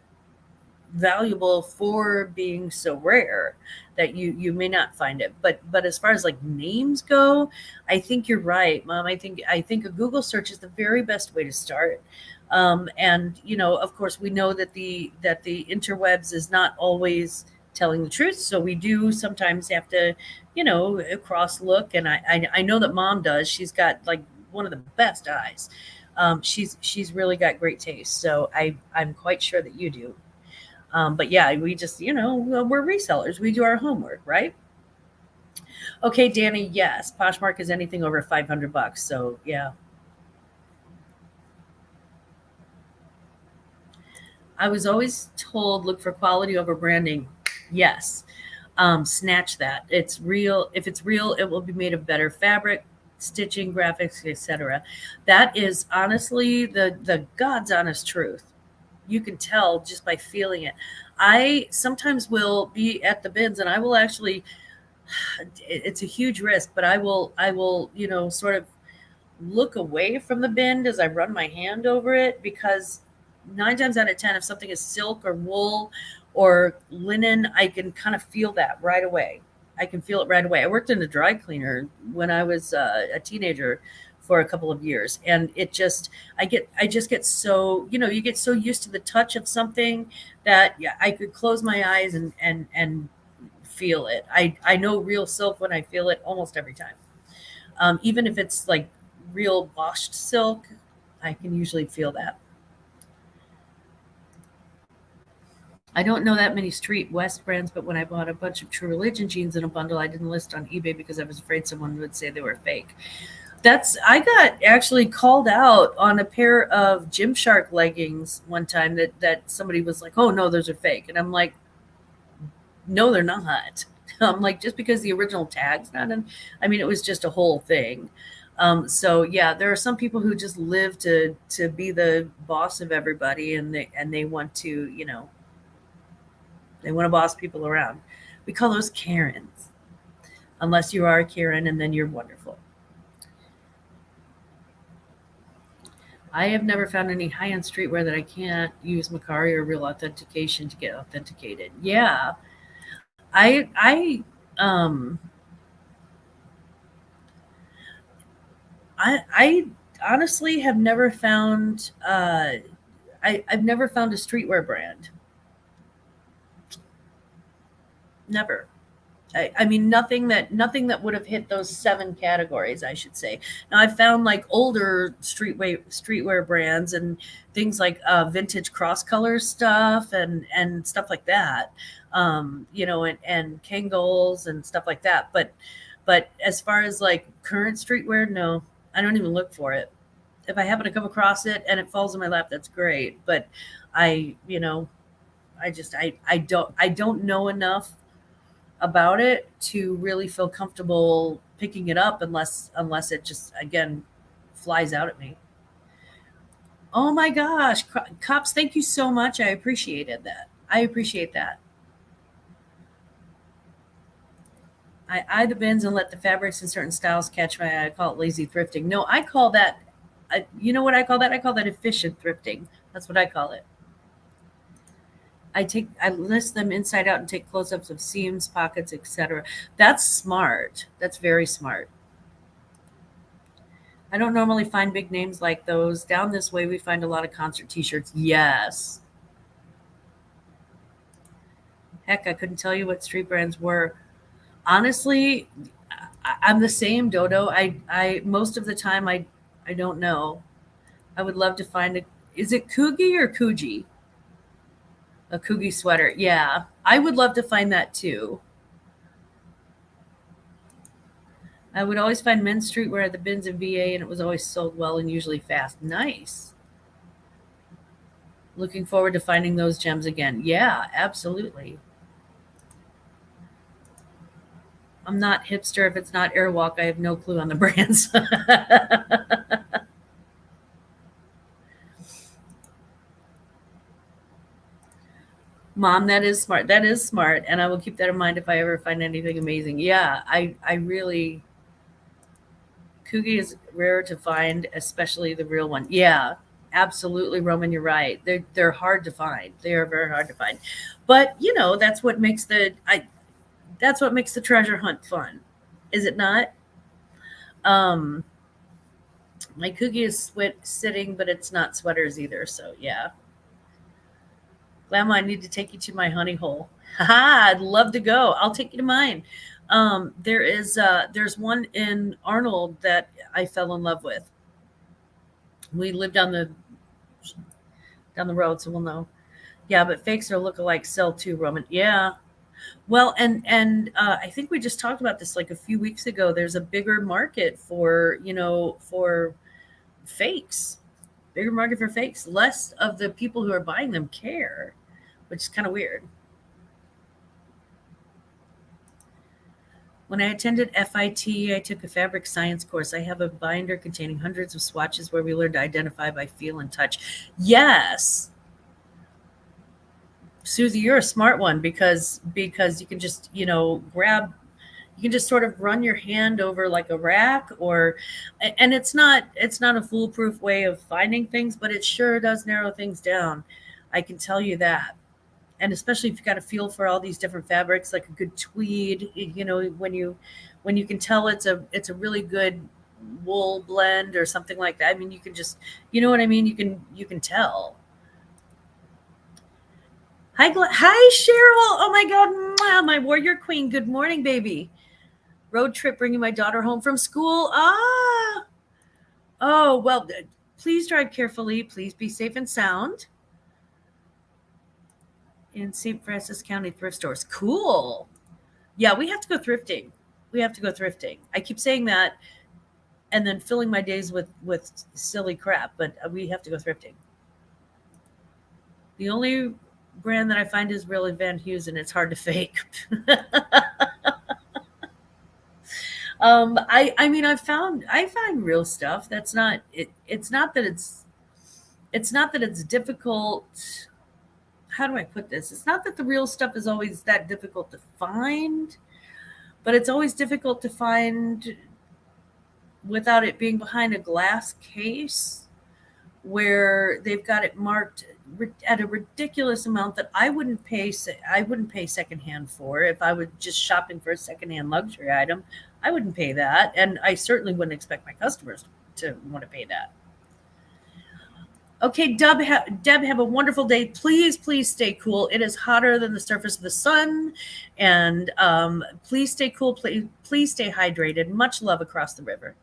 valuable for being so rare that you may not find it. But as far as like names go, I think you're right, Mom. I think a Google search is the very best way to start. And of course, we know that the interwebs is not always telling the truth, so we do sometimes have to cross look. And I know that Mom does. She's got like one of the best eyes. She's really got great taste. So I'm quite sure that you do. But yeah, we just, we're resellers. We do our homework, right? Okay, Danny. Yes, Poshmark is anything over $500. So yeah, I was always told look for quality over branding. Yes, snatch that. It's real. If it's real, it will be made of better fabric, stitching, graphics, etc. That is honestly the God's honest truth. You can tell just by feeling it. I sometimes will be at the bins and I will actually, it's a huge risk, but I will, sort of look away from the bin as I run my hand over it, because 9 times out of 10, if something is silk or wool or linen, I can kind of feel that right away. I can feel it right away. I worked in a dry cleaner when I was a teenager for a couple of years, and it just, I just get so, you get so used to the touch of something that, yeah, I could close my eyes and feel it. I know real silk when I feel it almost every time. Even if it's like real washed silk, I can usually feel that. I don't know that many Street West brands, but when I bought a bunch of True Religion jeans in a bundle, I didn't list on eBay because I was afraid someone would say they were fake. I got actually called out on a pair of Gymshark leggings one time that somebody was like, "Oh no, those are fake," and I'm like, "No, they're not." I'm like, just because the original tag's not in, I mean, it was just a whole thing. So yeah, there are some people who just live to be the boss of everybody, and they want to, they want to boss people around. We call those Karens, unless you are a Karen, and then you're wonderful. I have never found any high-end streetwear that I can't use Macari or real authentication to get authenticated. Yeah, I I honestly have never found I've never found a streetwear brand. Never. I mean, nothing that would have hit those 7 categories, I should say. Now I've found like older streetwear brands and things like vintage cross color stuff and stuff like that. And Kangol's and stuff like that. But as far as like current streetwear, no, I don't even look for it. If I happen to come across it and it falls in my lap, that's great. But I, I don't know enough about it to really feel comfortable picking it up unless it just again flies out at me. Oh my gosh, cops, thank you so much. I appreciated that. I appreciate that. I eye the bins and let the fabrics in certain styles catch my eye. I call it lazy thrifting. No, I call that, you know what I call that? I call that efficient thrifting. That's what I call it. I list them inside out and take close-ups of seams, pockets, etc. That's smart. That's very smart. I don't normally find big names like those. Down this way, we find a lot of concert T-shirts. Yes. Heck, I couldn't tell you what street brands were. Honestly, I'm the same, Dodo. I most of the time I don't know. I would love to find a. Is it Coogie or Coogee? A Coogie sweater. Yeah, I would love to find that too. I would always find men's streetwear at the bins in VA, and it was always sold well and usually fast. Nice. Looking forward to finding those gems again. Yeah, absolutely. I'm not hipster if it's not Airwalk. I have no clue on the brands. Mom, that is smart. That is smart, and I will keep that in mind if I ever find anything amazing. Yeah, I really, Coogie is rare to find, especially the real one. Yeah, absolutely, Roman. You're right. They're hard to find. They are very hard to find, but that's what makes the treasure hunt fun, is it not? Um, my Coogie is sitting, but it's not sweaters either. So yeah, Glamma, I need to take you to my honey hole. Haha, I'd love to go. I'll take you to mine. There's one in Arnold that I fell in love with. We live down the road, so we'll know. Yeah, but fakes are lookalike sell too, Roman. Yeah. Well, and I think we just talked about this like a few weeks ago. There's a bigger market for for fakes. Bigger market for fakes. Less of the people who are buying them care, which is kind of weird. When I attended FIT, I took a fabric science course. I have a binder containing hundreds of swatches where we learned to identify by feel and touch. Yes, Susie, you're a smart one because you can just grab. You can just sort of run your hand over like a rack, or and it's not a foolproof way of finding things, but it sure does narrow things down. I can tell you that. And especially if you've got a feel for all these different fabrics, like a good tweed, when you can tell it's a really good wool blend or something like that. I mean, you can just, you know what I mean. You can tell. Hi, Cheryl. Oh my God, mwah, my warrior queen. Good morning, baby. Road trip bringing my daughter home from school. Ah, oh well. Please drive carefully. Please be safe and sound in St. Francis County thrift stores. Cool. Yeah, we have to go thrifting. We have to go thrifting. I keep saying that and then filling my days with silly crap, but we have to go thrifting. The only brand that I find is really Van Heusen, and it's hard to fake. I mean, I find real stuff. That's not it. It's not that it's difficult. How do I put this? It's not that the real stuff is always that difficult to find, but it's always difficult to find without it being behind a glass case where they've got it marked at a ridiculous amount that I wouldn't pay secondhand for. If I was just shopping for a secondhand luxury item, I wouldn't pay that, and I certainly wouldn't expect my customers to want to pay that. Okay, Deb, have a wonderful day. Please, please stay cool. It is hotter than the surface of the sun, and please stay cool. Please stay hydrated. Much love across the river.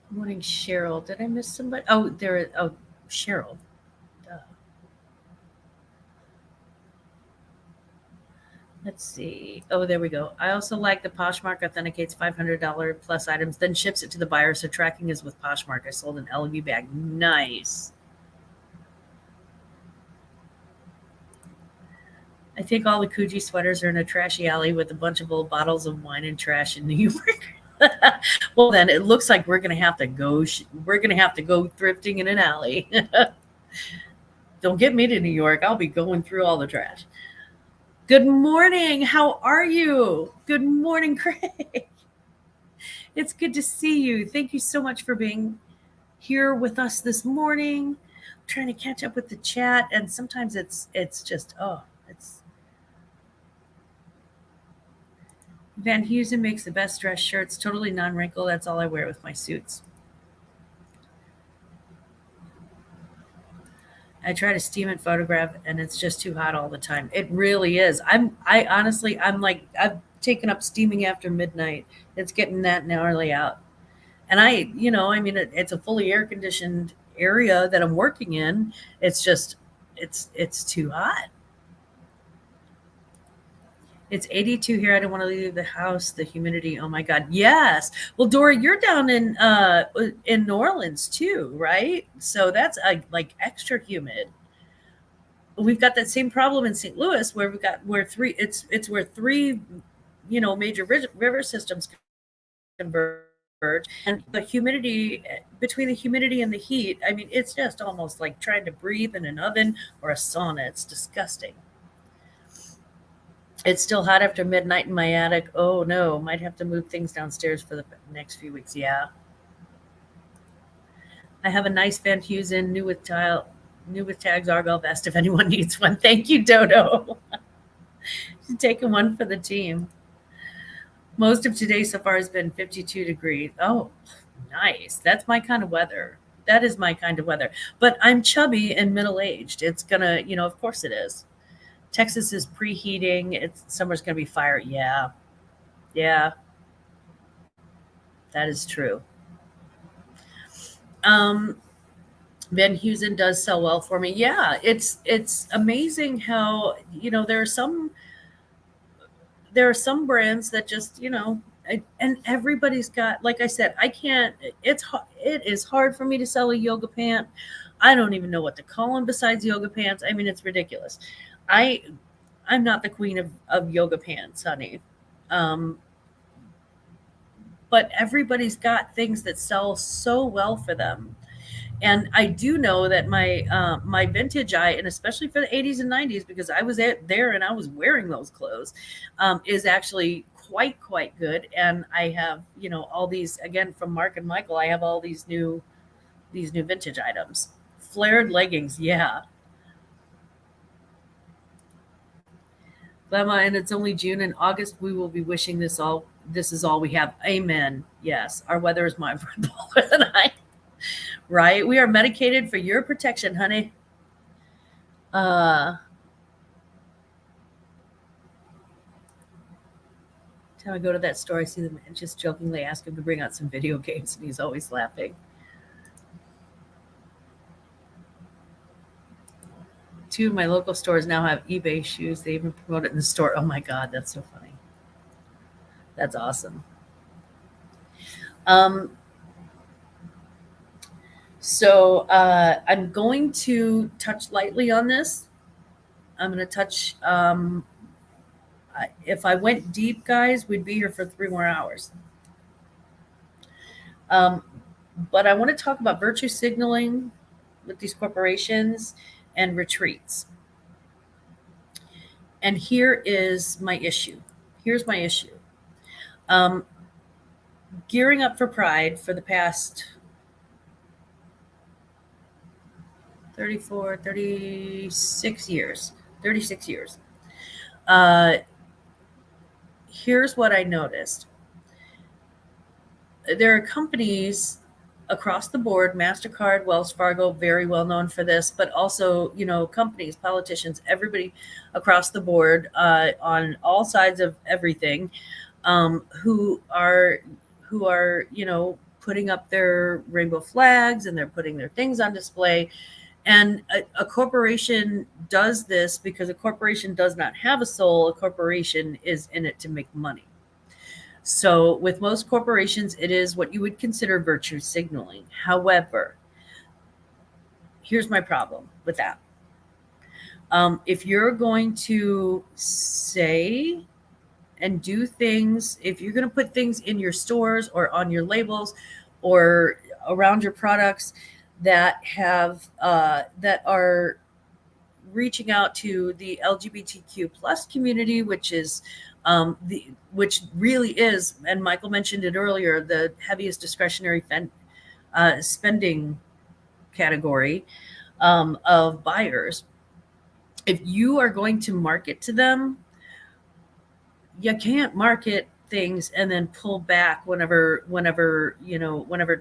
Good morning, Cheryl. Did I miss somebody? Oh, there. Oh, Cheryl. Duh. Let's see. Oh, there we go. I also like the Poshmark authenticates $500 plus items, then ships it to the buyer. So tracking is with Poshmark. I sold an LV bag. Nice. I think all the Coogee sweaters are in a trashy alley with a bunch of old bottles of wine and trash in New York. Well, then it looks like we're gonna have to go. We're gonna have to go thrifting in an alley. Don't get me to New York. I'll be going through all the trash. Good morning. How are you? Good morning, Craig. It's good to see you. Thank you so much for being here with us this morning. I'm trying to catch up with the chat, and sometimes it's just it's Van Heusen makes the best dress shirts, totally non-wrinkle. That's all I wear with my suits. I try to steam and photograph, and it's just too hot all the time. It really is. I honestly, I'm like, I've taken up steaming after midnight. It's getting that gnarly out. And I mean, it's a fully air conditioned area that I'm working in. It's just, it's too hot. It's 82 here. I don't want to leave the house. The humidity. Oh my God. Yes. Well, Dora, you're down in New Orleans too, right? So that's like extra humid. We've got that same problem in St. Louis where we've got where three it's where three major river systems converge, and the humidity between the humidity and the heat. I mean, it's just almost like trying to breathe in an oven or a sauna. It's disgusting. It's still hot after midnight in my attic. Oh no, might have to move things downstairs for the next few weeks. Yeah. I have a nice Van Heusen new with tags Argyle vest if anyone needs one. Thank you, Dodo. Taking one for the team. Most of today so far has been 52 degrees. Oh, nice. That's my kind of weather. That is my kind of weather. But I'm chubby and middle aged. It's gonna, of course it is. Texas is preheating. It's summer's gonna be fire. Yeah. Yeah. That is true. Um, Van Heusen does sell well for me. Yeah, it's amazing how, there are some brands that just, and everybody's got, like I said, I can't, it is hard for me to sell a yoga pant. I don't even know what to call them besides yoga pants. I mean, it's ridiculous. I I'm not the queen of yoga pants, honey. Um, but everybody's got things that sell so well for them. And I do know that my vintage eye, and especially for the 80s and 90s, because I was there and I was wearing those clothes, is actually quite good. And I have, all these, again, from Mark and Michael. I have all these new vintage items. Flared leggings, yeah. Glamma, and it's only June. And August we will be wishing this is all we have. Amen. Yes, our weather is my friend Paula and I. Right? We are medicated for your protection, honey. Uh Time I go to that store, I see them and just jokingly ask him to bring out some video games, and he's always laughing. Two of my local stores now have eBay shoes. They even promote it in the store. Oh my God, that's so funny. That's awesome. Um, I'm going to touch lightly on this. I'm going to touch. If I went deep, guys, we'd be here for 3 more hours. Um, but I want to talk about virtue signaling with these corporations and retreats. And here is my issue. Here's my issue. Um, Gearing up for Pride for the past 34, 36 years. 36 years. Uh, Here's what I noticed. There are companies across the board, MasterCard, Wells Fargo, very well known for this, but also, companies, politicians, everybody across the board, on all sides of everything, who are putting up their rainbow flags, and they're putting their things on display. And a corporation does this because a corporation does not have a soul. A corporation is in it to make money. So with most corporations, it is what you would consider virtue signaling. However, here's my problem with that. If you're going to say and do things, if you're going to put things in your stores or on your labels or around your products that are reaching out to the LGBTQ plus community, which is which really is, and Michael mentioned it earlier, the heaviest discretionary spending category of buyers. If you are going to market to them, you can't market things and then pull back whenever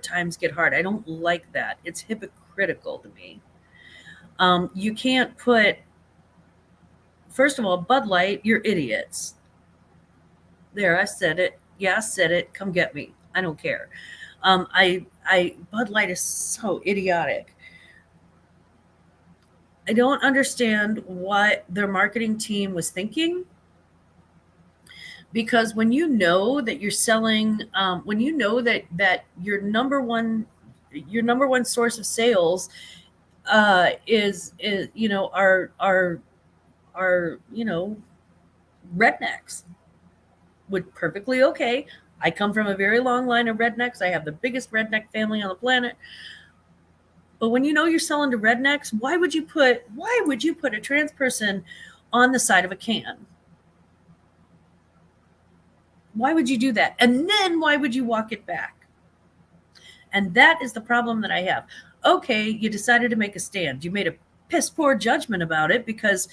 times get hard. I don't like that. It's hypocritical to me. You can't put, first of all, Bud Light, you're idiots. There, I said it. Yeah, I said it. Come get me. I don't care. Bud Light is so idiotic. I don't understand what their marketing team was thinking, because when you know that you're selling, when you know that your number one source of sales is are rednecks, would perfectly okay. I come from a very long line of rednecks. I have the biggest redneck family on the planet. But when you know you're selling to rednecks, why would you put a trans person on the side of a can? Why would you do that? And then why would you walk it back? And that is the problem that I have. Okay, you decided to make a stand. You made a piss poor judgment about it because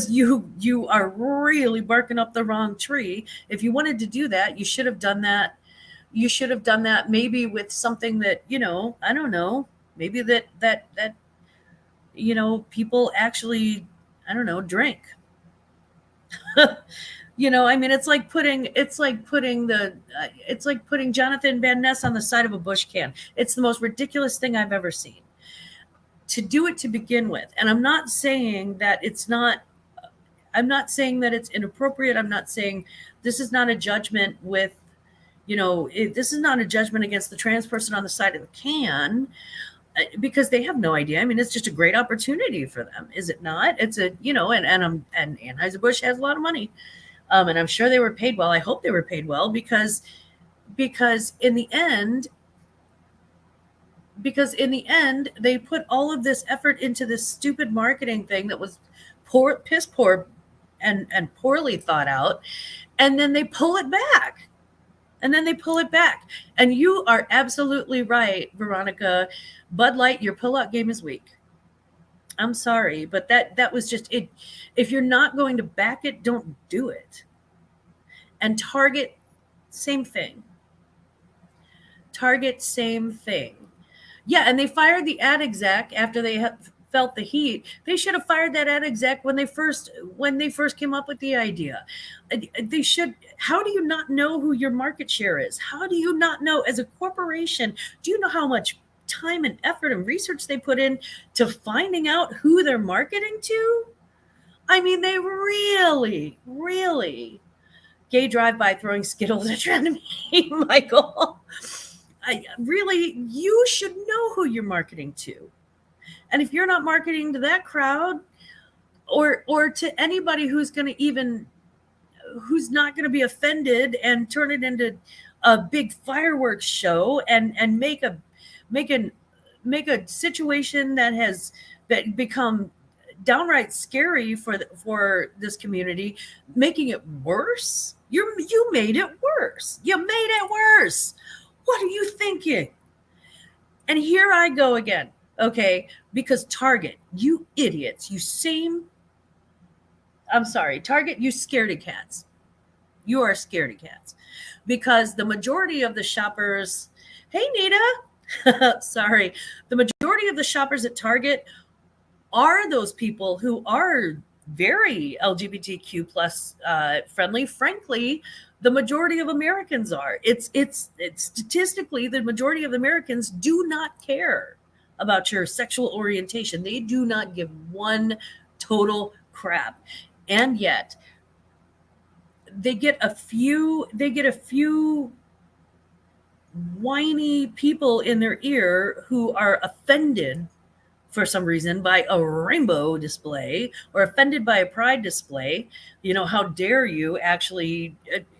you are really barking up the wrong tree. If you wanted to do that, you should have done that. You should have done that maybe with something that, I don't know, maybe that people actually, I don't know, drink. I mean, it's like putting Jonathan Van Ness on the side of a bush can. It's the most ridiculous thing I've ever seen. To do it to begin with, and I'm not saying that it's not. I'm not saying that it's inappropriate. I'm not saying this is not a judgment with, this is not a judgment against the trans person on the side of the can, because they have no idea. I mean, it's just a great opportunity for them, is it not? It's a, and Anheuser-Busch has a lot of money, and I'm sure they were paid well. I hope they were paid well because in the end, they put all of this effort into this stupid marketing thing that was piss poor and poorly thought out, and then they pull it back. And you are absolutely right, Veronica. Bud Light, your pullout game is weak. I'm sorry, but that was just it. If you're not going to back it, don't do it. And Target, same thing. Yeah, and they fired the ad exec after they felt the heat. They should have fired that ad exec when they first came up with the idea. They should. How do you not know who your market share is? How do you not know, as a corporation? Do you know how much time and effort and research they put in to finding out who they're marketing to? I mean, they really gay drive-by throwing Skittles at me, Michael. You should know who you're marketing to. And if you're not marketing to that crowd, or to anybody who's not going to be offended and turn it into a big fireworks show and make a situation that has become downright scary for this community, making it worse. You made it worse. What are you thinking? And here I go again. Okay, because Target, you idiots, Target, you scaredy cats. You are scaredy cats. Because the majority of the shoppers, hey Nita, sorry, the majority of the shoppers at Target are those people who are very LGBTQ plus friendly. Frankly, the majority of Americans are. It's statistically, the majority of Americans do not care about your sexual orientation. They do not give one total crap. And yet they get a few whiny people in their ear who are offended for some reason by a rainbow display, or offended by a pride display. How dare you actually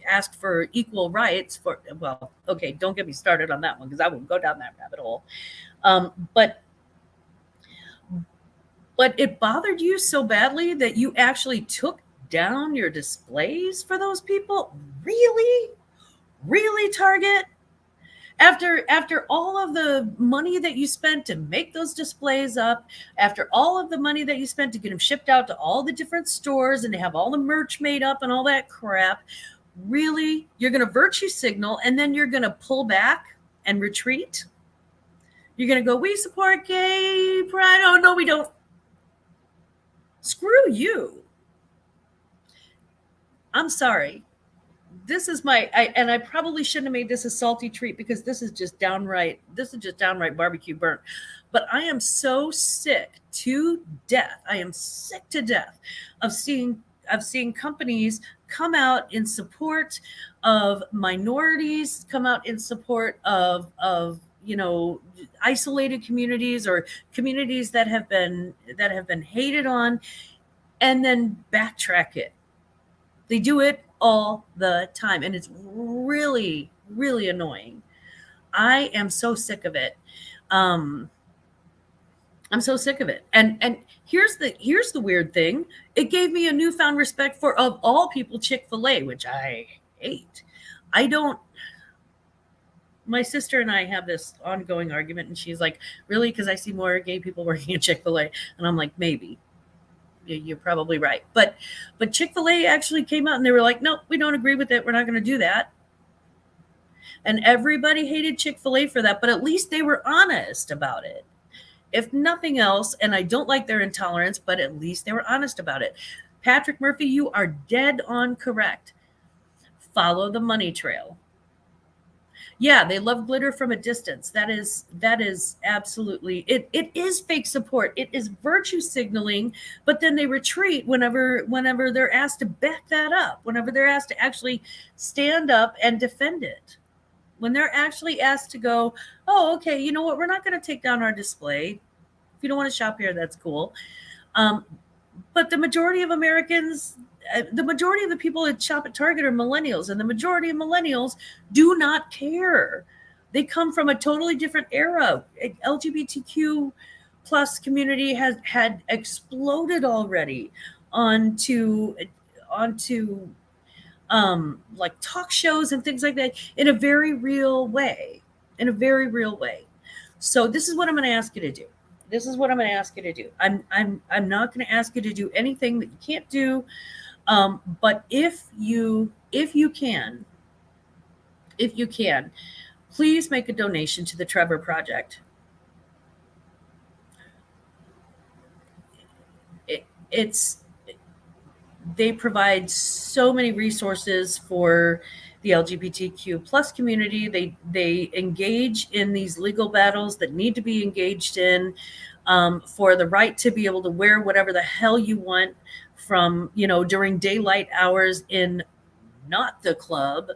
ask for equal rights for, well, okay, don't get me started on that one, because I won't go down that rabbit hole. But it bothered you so badly that you actually took down your displays for those people? Really, Target? After all of the money that you spent to make those displays up, after all of the money that you spent to get them shipped out to all the different stores and to have all the merch made up and all that crap, really? You're going to virtue signal and then you're going to pull back and retreat? You're going to go, we support gay pride. Oh, no, we don't. Screw you. I'm sorry. This is and I probably shouldn't have made this a salty treat, because this is just downright barbecue burnt. But I am so sick to death. Of seeing companies come out in support of minorities, come out in support of isolated communities, or communities that have been hated on, and then backtrack it. They do it all the time, and it's really, really annoying. I am so sick of it. I'm so sick of it. And here's the weird thing. It gave me a newfound respect for, of all people, Chick-fil-A, which I hate. My sister and I have this ongoing argument, and she's like, really? Because I see more gay people working at Chick-fil-A. And I'm like, maybe. You're probably right. But Chick-fil-A actually came out and they were like, no, we don't agree with it. We're not going to do that. And everybody hated Chick-fil-A for that, but at least they were honest about it. If nothing else, and I don't like their intolerance, but at least they were honest about it. Patrick Murphy, you are dead on correct. Follow the money trail. Yeah, they love glitter from a distance. That is absolutely it. It is fake support. It is virtue signaling, but then they retreat whenever they're asked to back that up, whenever they're asked to actually stand up and defend it. When they're actually asked to go, oh, okay, you know what, we're not going to take down our display. If you don't want to shop here, that's cool. Um, but the majority of Americans, the majority of the people that shop at Target are millennials, and the majority of millennials do not care. They come from a totally different era. LGBTQ plus community has had exploded already onto like talk shows and things like that in a very real way. In a very real way. So this is what I'm going to ask you to do. This is what I'm going to ask you to do. I'm not going to ask you to do anything that you can't do. But if you can, please make a donation to the Trevor Project. It's they provide so many resources for the LGBTQ plus community. They engage in these legal battles that need to be engaged in, for the right to be able to wear whatever the hell you want from, during daylight hours in not the club.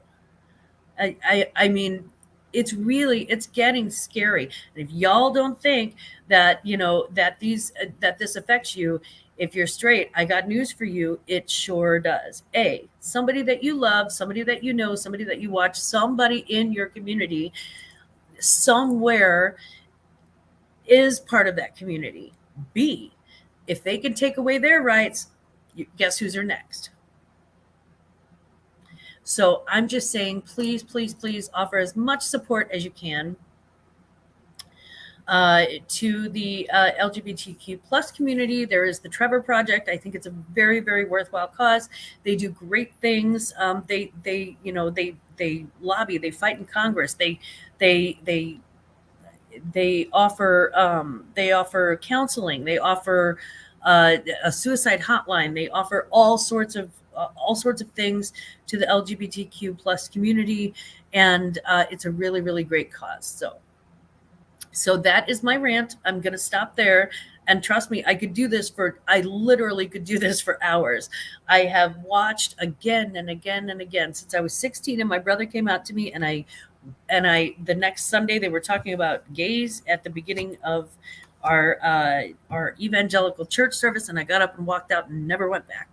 I mean, it's getting scary. And if y'all don't think that, that this affects you, if you're straight, I got news for you. It sure does. Somebody that you love, somebody that you know, somebody that you watch, somebody in your community somewhere is part of that community. B, if they can take away their rights, guess who's their next? So I'm just saying, please, please, please offer as much support as you can to the LGBTQ plus community. There is the Trevor Project. I think it's a very, very worthwhile cause. They do great things. They lobby. They fight in Congress. They offer counseling. They offer a suicide hotline. They offer all sorts of things to the LGBTQ plus community, and it's a really, really great cause. So that is my rant. I'm going to stop there. And trust me, I literally could do this for hours. I have watched again and again and again since I was 16, and my brother came out to me, and the next Sunday they were talking about gays at the beginning of our evangelical church service, and I got up and walked out and never went back.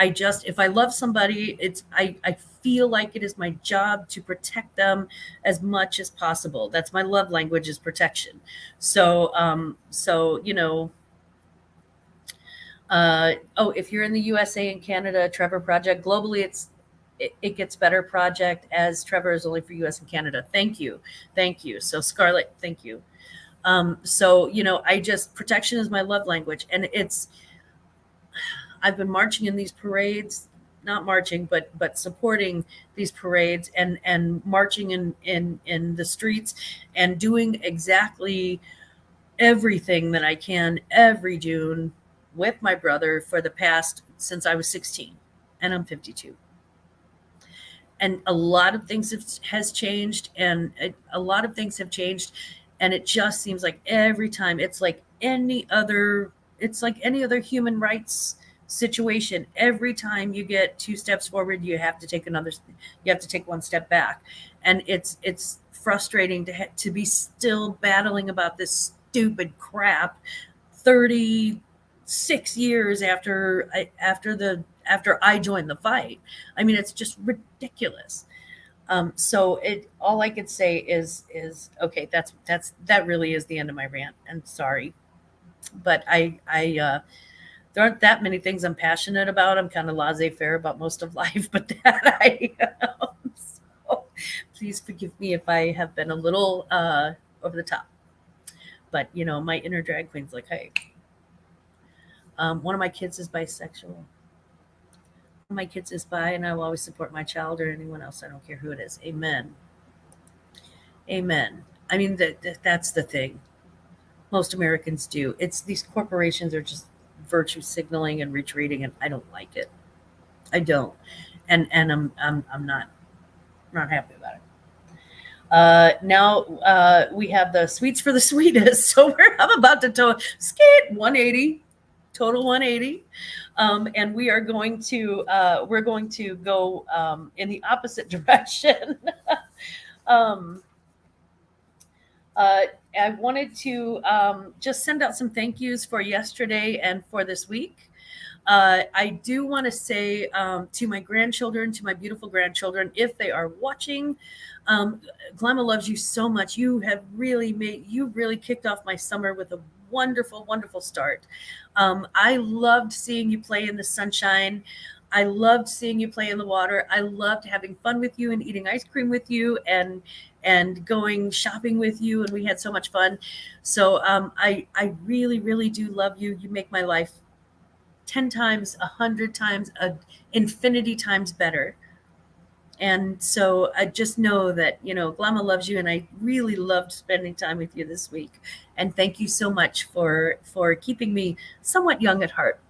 If I love somebody, I feel like it is my job to protect them as much as possible. That's my love language, is protection. So if you're in the USA and Canada, Trevor Project, globally, it gets better project, as Trevor is only for US and Canada. Thank you. So Scarlett, thank you. Protection is my love language, and I've been marching in these parades, not marching, but supporting these parades, and marching in the streets, and doing exactly everything that I can every June with my brother since I was 16, and I'm 52. And a lot of things has changed, and a lot of things have changed, and it just seems like every time it's like any other human rights situation. Every time you get 2 steps forward, you have to take one step back, and it's frustrating to be still battling about this stupid crap 36 years after I joined the fight. I mean, it's just ridiculous. All I could say is okay. That really is the end of my rant. And sorry, but there aren't that many things I'm passionate about. I'm kind of laissez-faire about most of life, but that I am. So please forgive me if I have been a little over the top. But my inner drag queen's like, hey, one of my kids is bisexual. One of my kids is bi, and I will always support my child or anyone else. I don't care who it is. Amen. Amen. I mean, that's the thing. Most Americans do. It's these corporations are just virtue signaling and retreating, and I don't like it. I don't, and I'm not happy about it. Now we have the sweets for the sweetest. So I'm about to skate 180, total 180. And we're going to go in the opposite direction. um, I wanted to just send out some thank yous for yesterday and for this week. I do want to say to my grandchildren, to my beautiful grandchildren, if they are watching, Glamma loves you so much. You really kicked off my summer with a wonderful, wonderful start. I loved seeing you play in the sunshine. I loved seeing you play in the water. I loved having fun with you and eating ice cream with you and going shopping with you, and we had so much fun. So I really, really do love you. You make my life 10 times, 100 times, infinity times better. And so I just know that, Glamma loves you, and I really loved spending time with you this week. And thank you so much for keeping me somewhat young at heart.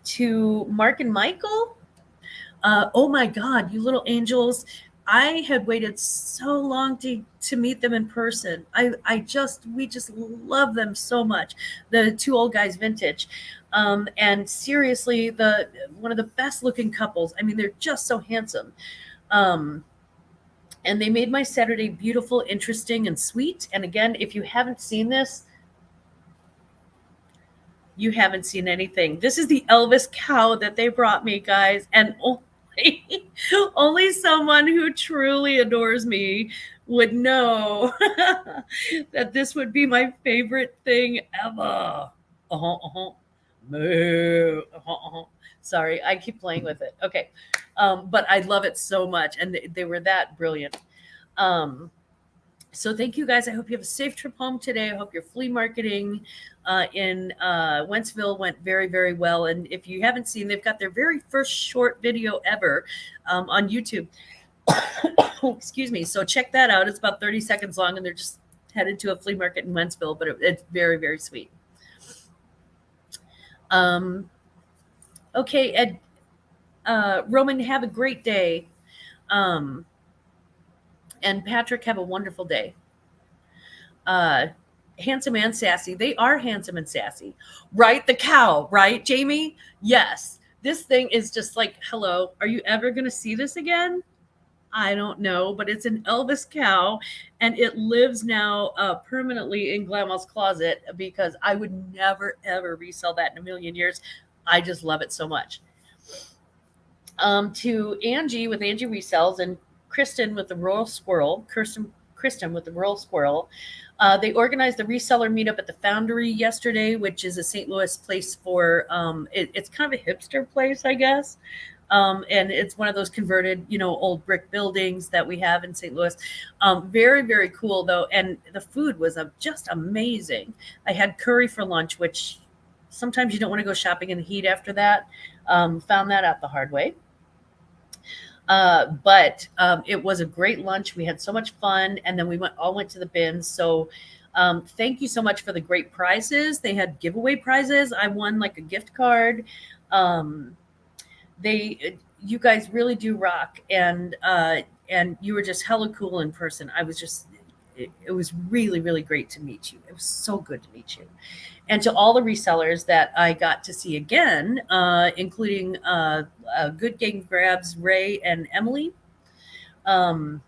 To Mark and Michael, oh my God, you little angels. I had waited so long to meet them in person. We just love them so much. The two old guys vintage. And seriously, one of the best looking couples. I mean, they're just so handsome. And they made my Saturday beautiful, interesting, and sweet. And again, if you haven't seen this, you haven't seen anything. This is the Elvis cow that they brought me, guys. And only someone who truly adores me would know that this would be my favorite thing ever. Moo. Sorry, I keep playing with it. Okay. But I love it so much. And they were that brilliant. So thank you, guys. I hope you have a safe trip home today. I hope your flea marketing in Wentzville went very, very well. And if you haven't seen, they've got their very first short video ever on YouTube. Excuse me. So check that out. It's about 30 seconds long, and they're just headed to a flea market in Wentzville, but it's very, very sweet. Okay, Ed, Roman, have a great day. And Patrick, have a wonderful day. Handsome and sassy. They are handsome and sassy, right? The cow, right, Jamie? Yes. This thing is just like, hello, are you ever going to see this again? I don't know, but it's an Elvis cow, and it lives now permanently in Glamma's closet because I would never, ever resell that in a million years. I just love it so much. To Angie with Angie Resells and Kristen with the Royal Squirrel, Kristen with the Royal Squirrel. They organized the reseller meetup at the Foundry yesterday, which is a St. Louis place for, it's kind of a hipster place, I guess. And it's one of those converted, old brick buildings that we have in St. Louis. Very, very cool, though. And the food was just amazing. I had curry for lunch, which sometimes you don't want to go shopping in the heat after that. Found that out the hard way. But it was a great lunch. We had so much fun. And then we all went to the bins. So thank you so much for the great prizes. They had giveaway prizes. I won like a gift card. You guys really do rock. And you were just hella cool in person. It was really, really great to meet you. It was so good to meet you. And to all the resellers that I got to see again, including Good Gang Grabs, Ray and Emily. And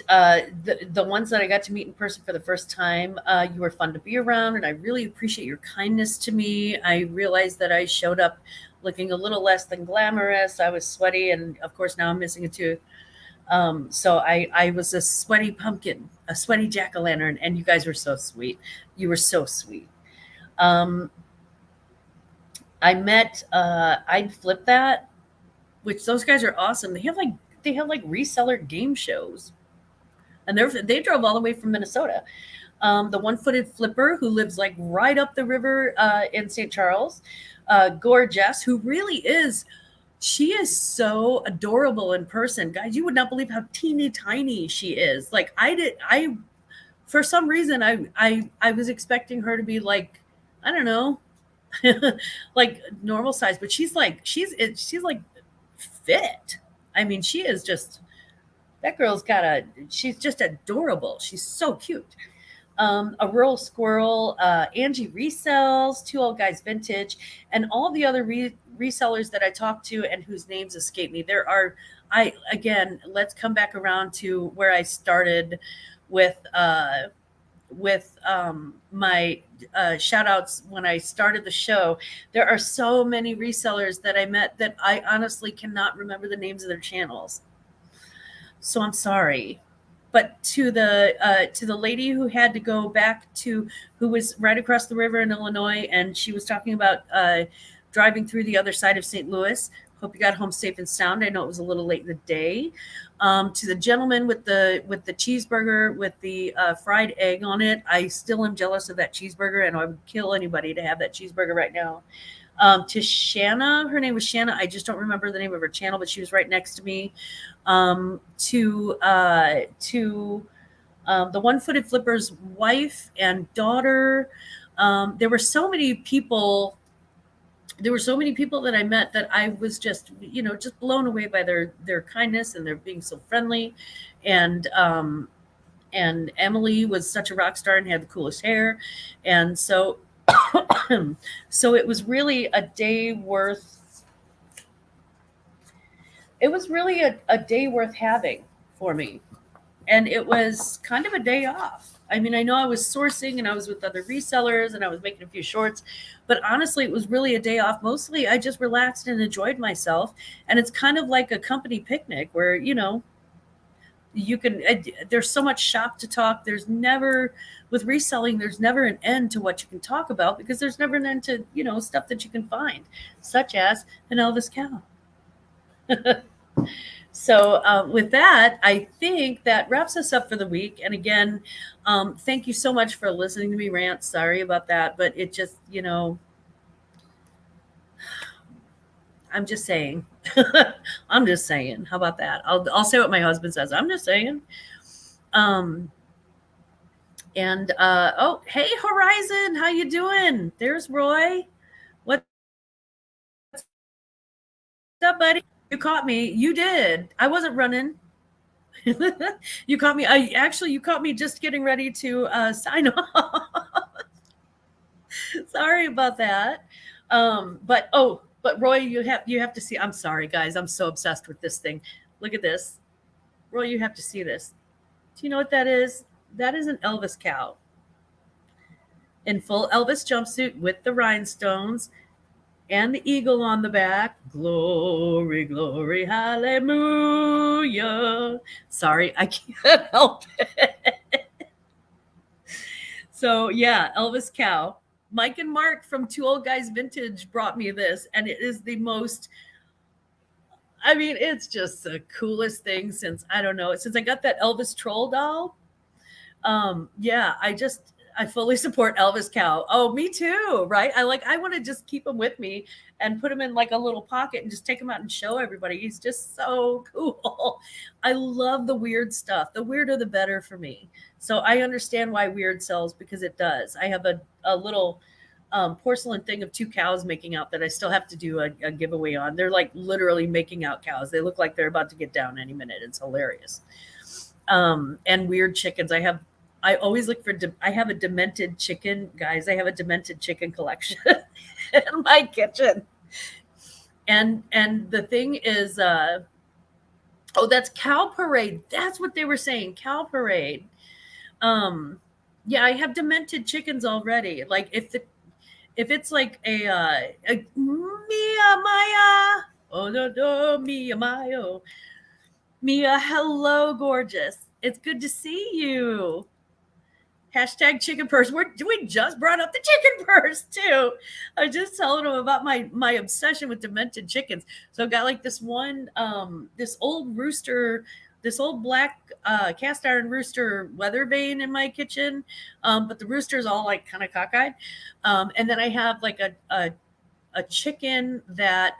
the ones that I got to meet in person for the first time, you were fun to be around, and I really appreciate your kindness to me. I realized that I showed up looking a little less than glamorous. I was sweaty, and of course now I'm missing a tooth. So I was a sweaty pumpkin, a sweaty jack-o'-lantern, and you guys were so sweet. You were so sweet. I met I'd Flip That, which those guys are awesome. They have like reseller game shows, and they drove all the way from Minnesota. The One-Footed Flipper, who lives like right up the river in St. Charles, Gorgeous, who really is. She is so adorable in person, guys. You would not believe how teeny tiny she is. Like I for some reason I was expecting her to be like, I don't know, like normal size, but she's like fit. I mean, she is just that girl's got a she's just adorable. She's so cute. A rural squirrel, Angie resells, two old guys vintage, and all the other resellers that I talked to and whose names escape me. There are, I again, let's come back around to where I started with my shout outs when I started the show. There are so many resellers that I met that I honestly cannot remember the names of their channels. So I'm sorry. But to the lady who had to go back to who was right across the river in Illinois, and she was talking about driving through the other side of St. Louis. Hope you got home safe and sound. I know it was a little late in the day. To the gentleman with the cheeseburger with the fried egg on it, I still am jealous of that cheeseburger, and I would kill anybody to have that cheeseburger right now. To Shanna, her name was Shanna. I just don't remember the name of her channel, but she was right next to me. To the One-Footed Flipper's wife and daughter. There were so many people. There were so many people that I met that I was just, just blown away by their kindness and their being so friendly. And Emily was such a rock star and had the coolest hair. And so so it was really a day worth having for me. And it was kind of a day off. I mean, I know I was sourcing and I was with other resellers and I was making a few shorts, but honestly, it was really a day off. Mostly I just relaxed and enjoyed myself. And it's kind of like a company picnic where, you can, there's so much shop to talk. There's never, with reselling, there's never an end to what you can talk about because there's never an end to, stuff that you can find, such as an Elvis cow. So with that, I think that wraps us up for the week. And again, thank you so much for listening to me rant. Sorry about that, but it just, I'm just saying. I'm just saying. How about that? I'll say what my husband says. I'm just saying. Oh, hey Horizon, how you doing? There's Roy. What's up, buddy? You caught me. You did. I wasn't running. You caught me. You caught me just getting ready to sign off. Sorry about that. But Roy, you have to see. I'm sorry, guys. I'm so obsessed with this thing. Look at this. Roy, you have to see this. Do you know what that is? That is an Elvis cow. In full Elvis jumpsuit with the rhinestones and the eagle on the back. Glory, glory, hallelujah. Sorry, I can't help it. So yeah, Elvis cow. Mike and Mark from Two Old Guys Vintage brought me this, and it is the most, I mean, it's just the coolest thing since I got that Elvis troll doll. Yeah, I fully support Elvis cow. Oh, me too, right? I want to just keep him with me and put him in like a little pocket and just take him out and show everybody. He's just so cool. I love the weird stuff. The weirder the better for me. So I understand why weird sells, because it does. I have a little porcelain thing of two cows making out that I still have to do a giveaway on. They're like literally making out cows. They look like they're about to get down any minute. It's hilarious. And weird chickens. I always look for, I have a demented chicken, guys. I have a demented chicken collection in my kitchen. And the thing is, that's Cow Parade. That's what they were saying. Cow Parade. Yeah, I have demented chickens already. Like if it's like a Mia Maya, oh no, Mia Maya, Mia, hello, gorgeous. It's good to see you. Hashtag chicken purse. We just brought up the chicken purse too. I was just telling them about my obsession with demented chickens. So I've got like this one, this old rooster, this old black cast iron rooster weather vane in my kitchen. But the rooster's all like kind of cockeyed. And then I have like a a chicken that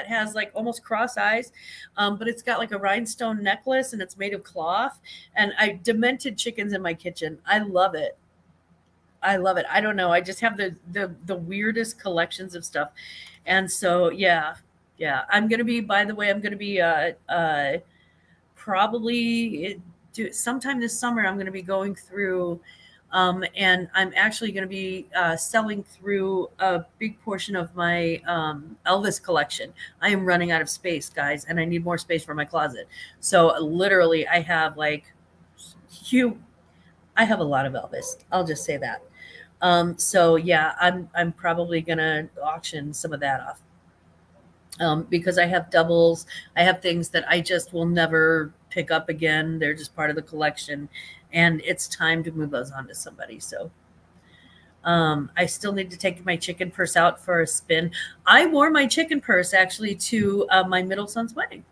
has like almost cross eyes, but it's got like a rhinestone necklace and it's made of cloth. And I demented chickens in my kitchen. I love it. I love it. I don't know. I just have the weirdest collections of stuff. And so yeah, yeah. I'm gonna be. By the way, I'm gonna be probably sometime this summer. I'm gonna be going through, and I'm actually gonna be selling through a big portion of my Elvis collection. I am running out of space, guys, and I need more space for my closet. So literally, I have like you. I have a lot of Elvis. I'll just say that. So yeah, I'm probably gonna auction some of that off, because I have doubles. I have things that I just will never pick up again. They're just part of the collection, and it's time to move those on to somebody. So I still need to take my chicken purse out for a spin. I wore my chicken purse actually to my middle son's wedding.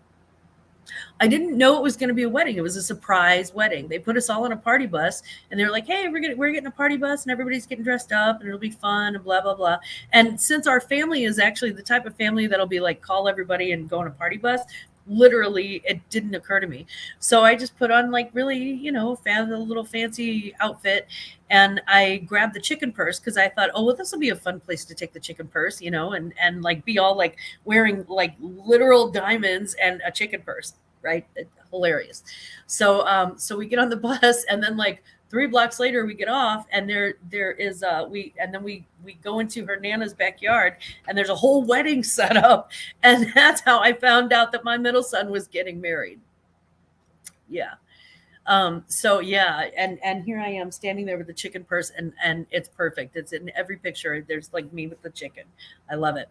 I didn't know it was going to be a wedding. It was a surprise wedding. They put us all on a party bus, and they're like, "Hey, we're getting a party bus, and everybody's getting dressed up, and it'll be fun, and blah blah blah." And since our family is actually the type of family that'll be like call everybody and go on a party bus, literally it didn't occur to me. So I just put on like really, found a little fancy outfit, and I grabbed the chicken purse because I thought, oh well, this will be a fun place to take the chicken purse, and like be all like wearing like literal diamonds and a chicken purse. Right? Hilarious. So we get on the bus, and then like 3 blocks later we get off, and there is we go into her Nana's backyard, and there's a whole wedding set up, and that's how I found out that my middle son was getting married. Yeah. So yeah, and here I am standing there with the chicken purse, and it's perfect. It's in every picture. There's like me with the chicken. I love it.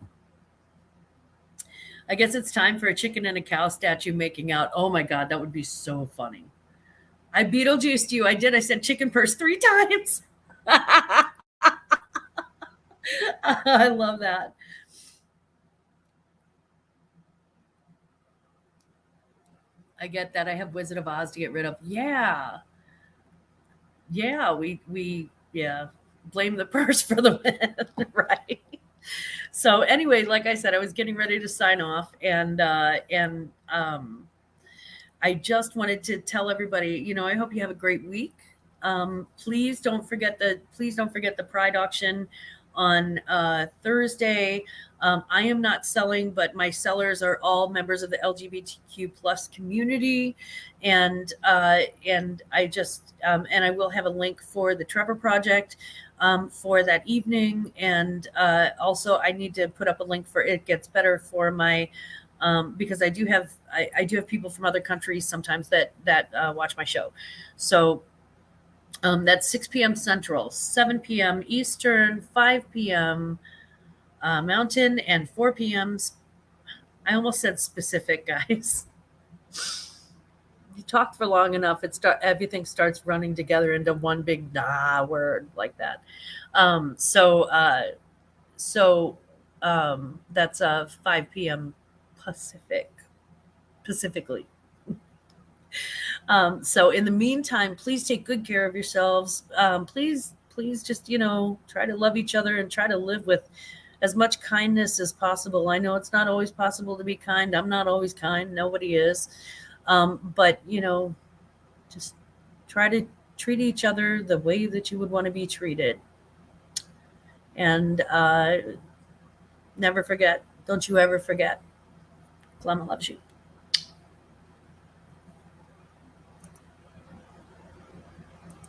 I guess it's time for a chicken and a cow statue making out. Oh my God, that would be so funny. I Beetlejuiced you. I did. I said chicken purse 3 times. I love that. I get that. I have Wizard of Oz to get rid of. Yeah. Yeah. Yeah. Blame the purse for the win. Right. So anyway, like I said, I was getting ready to sign off, and I just wanted to tell everybody, I hope you have a great week. Please don't forget the Pride auction on Thursday. I am not selling, but my sellers are all members of the LGBTQ plus community, and I will have a link for the Trevor Project for that evening, and also I need to put up a link for It Gets Better for my. Because I do have people from other countries sometimes that watch my show. So that's 6 p.m. Central, 7 p.m. Eastern, 5 p.m. Mountain, and 4 p.m. I almost said specific, guys. You talk for long enough, everything starts running together into one big word like that. So that's 5 p.m. Pacifically. So in the meantime, please take good care of yourselves. Please just, try to love each other and try to live with as much kindness as possible. I know it's not always possible to be kind. I'm not always kind. Nobody is. But, just try to treat each other the way that you would want to be treated. And never forget. Don't you ever forget. Glamma loves you.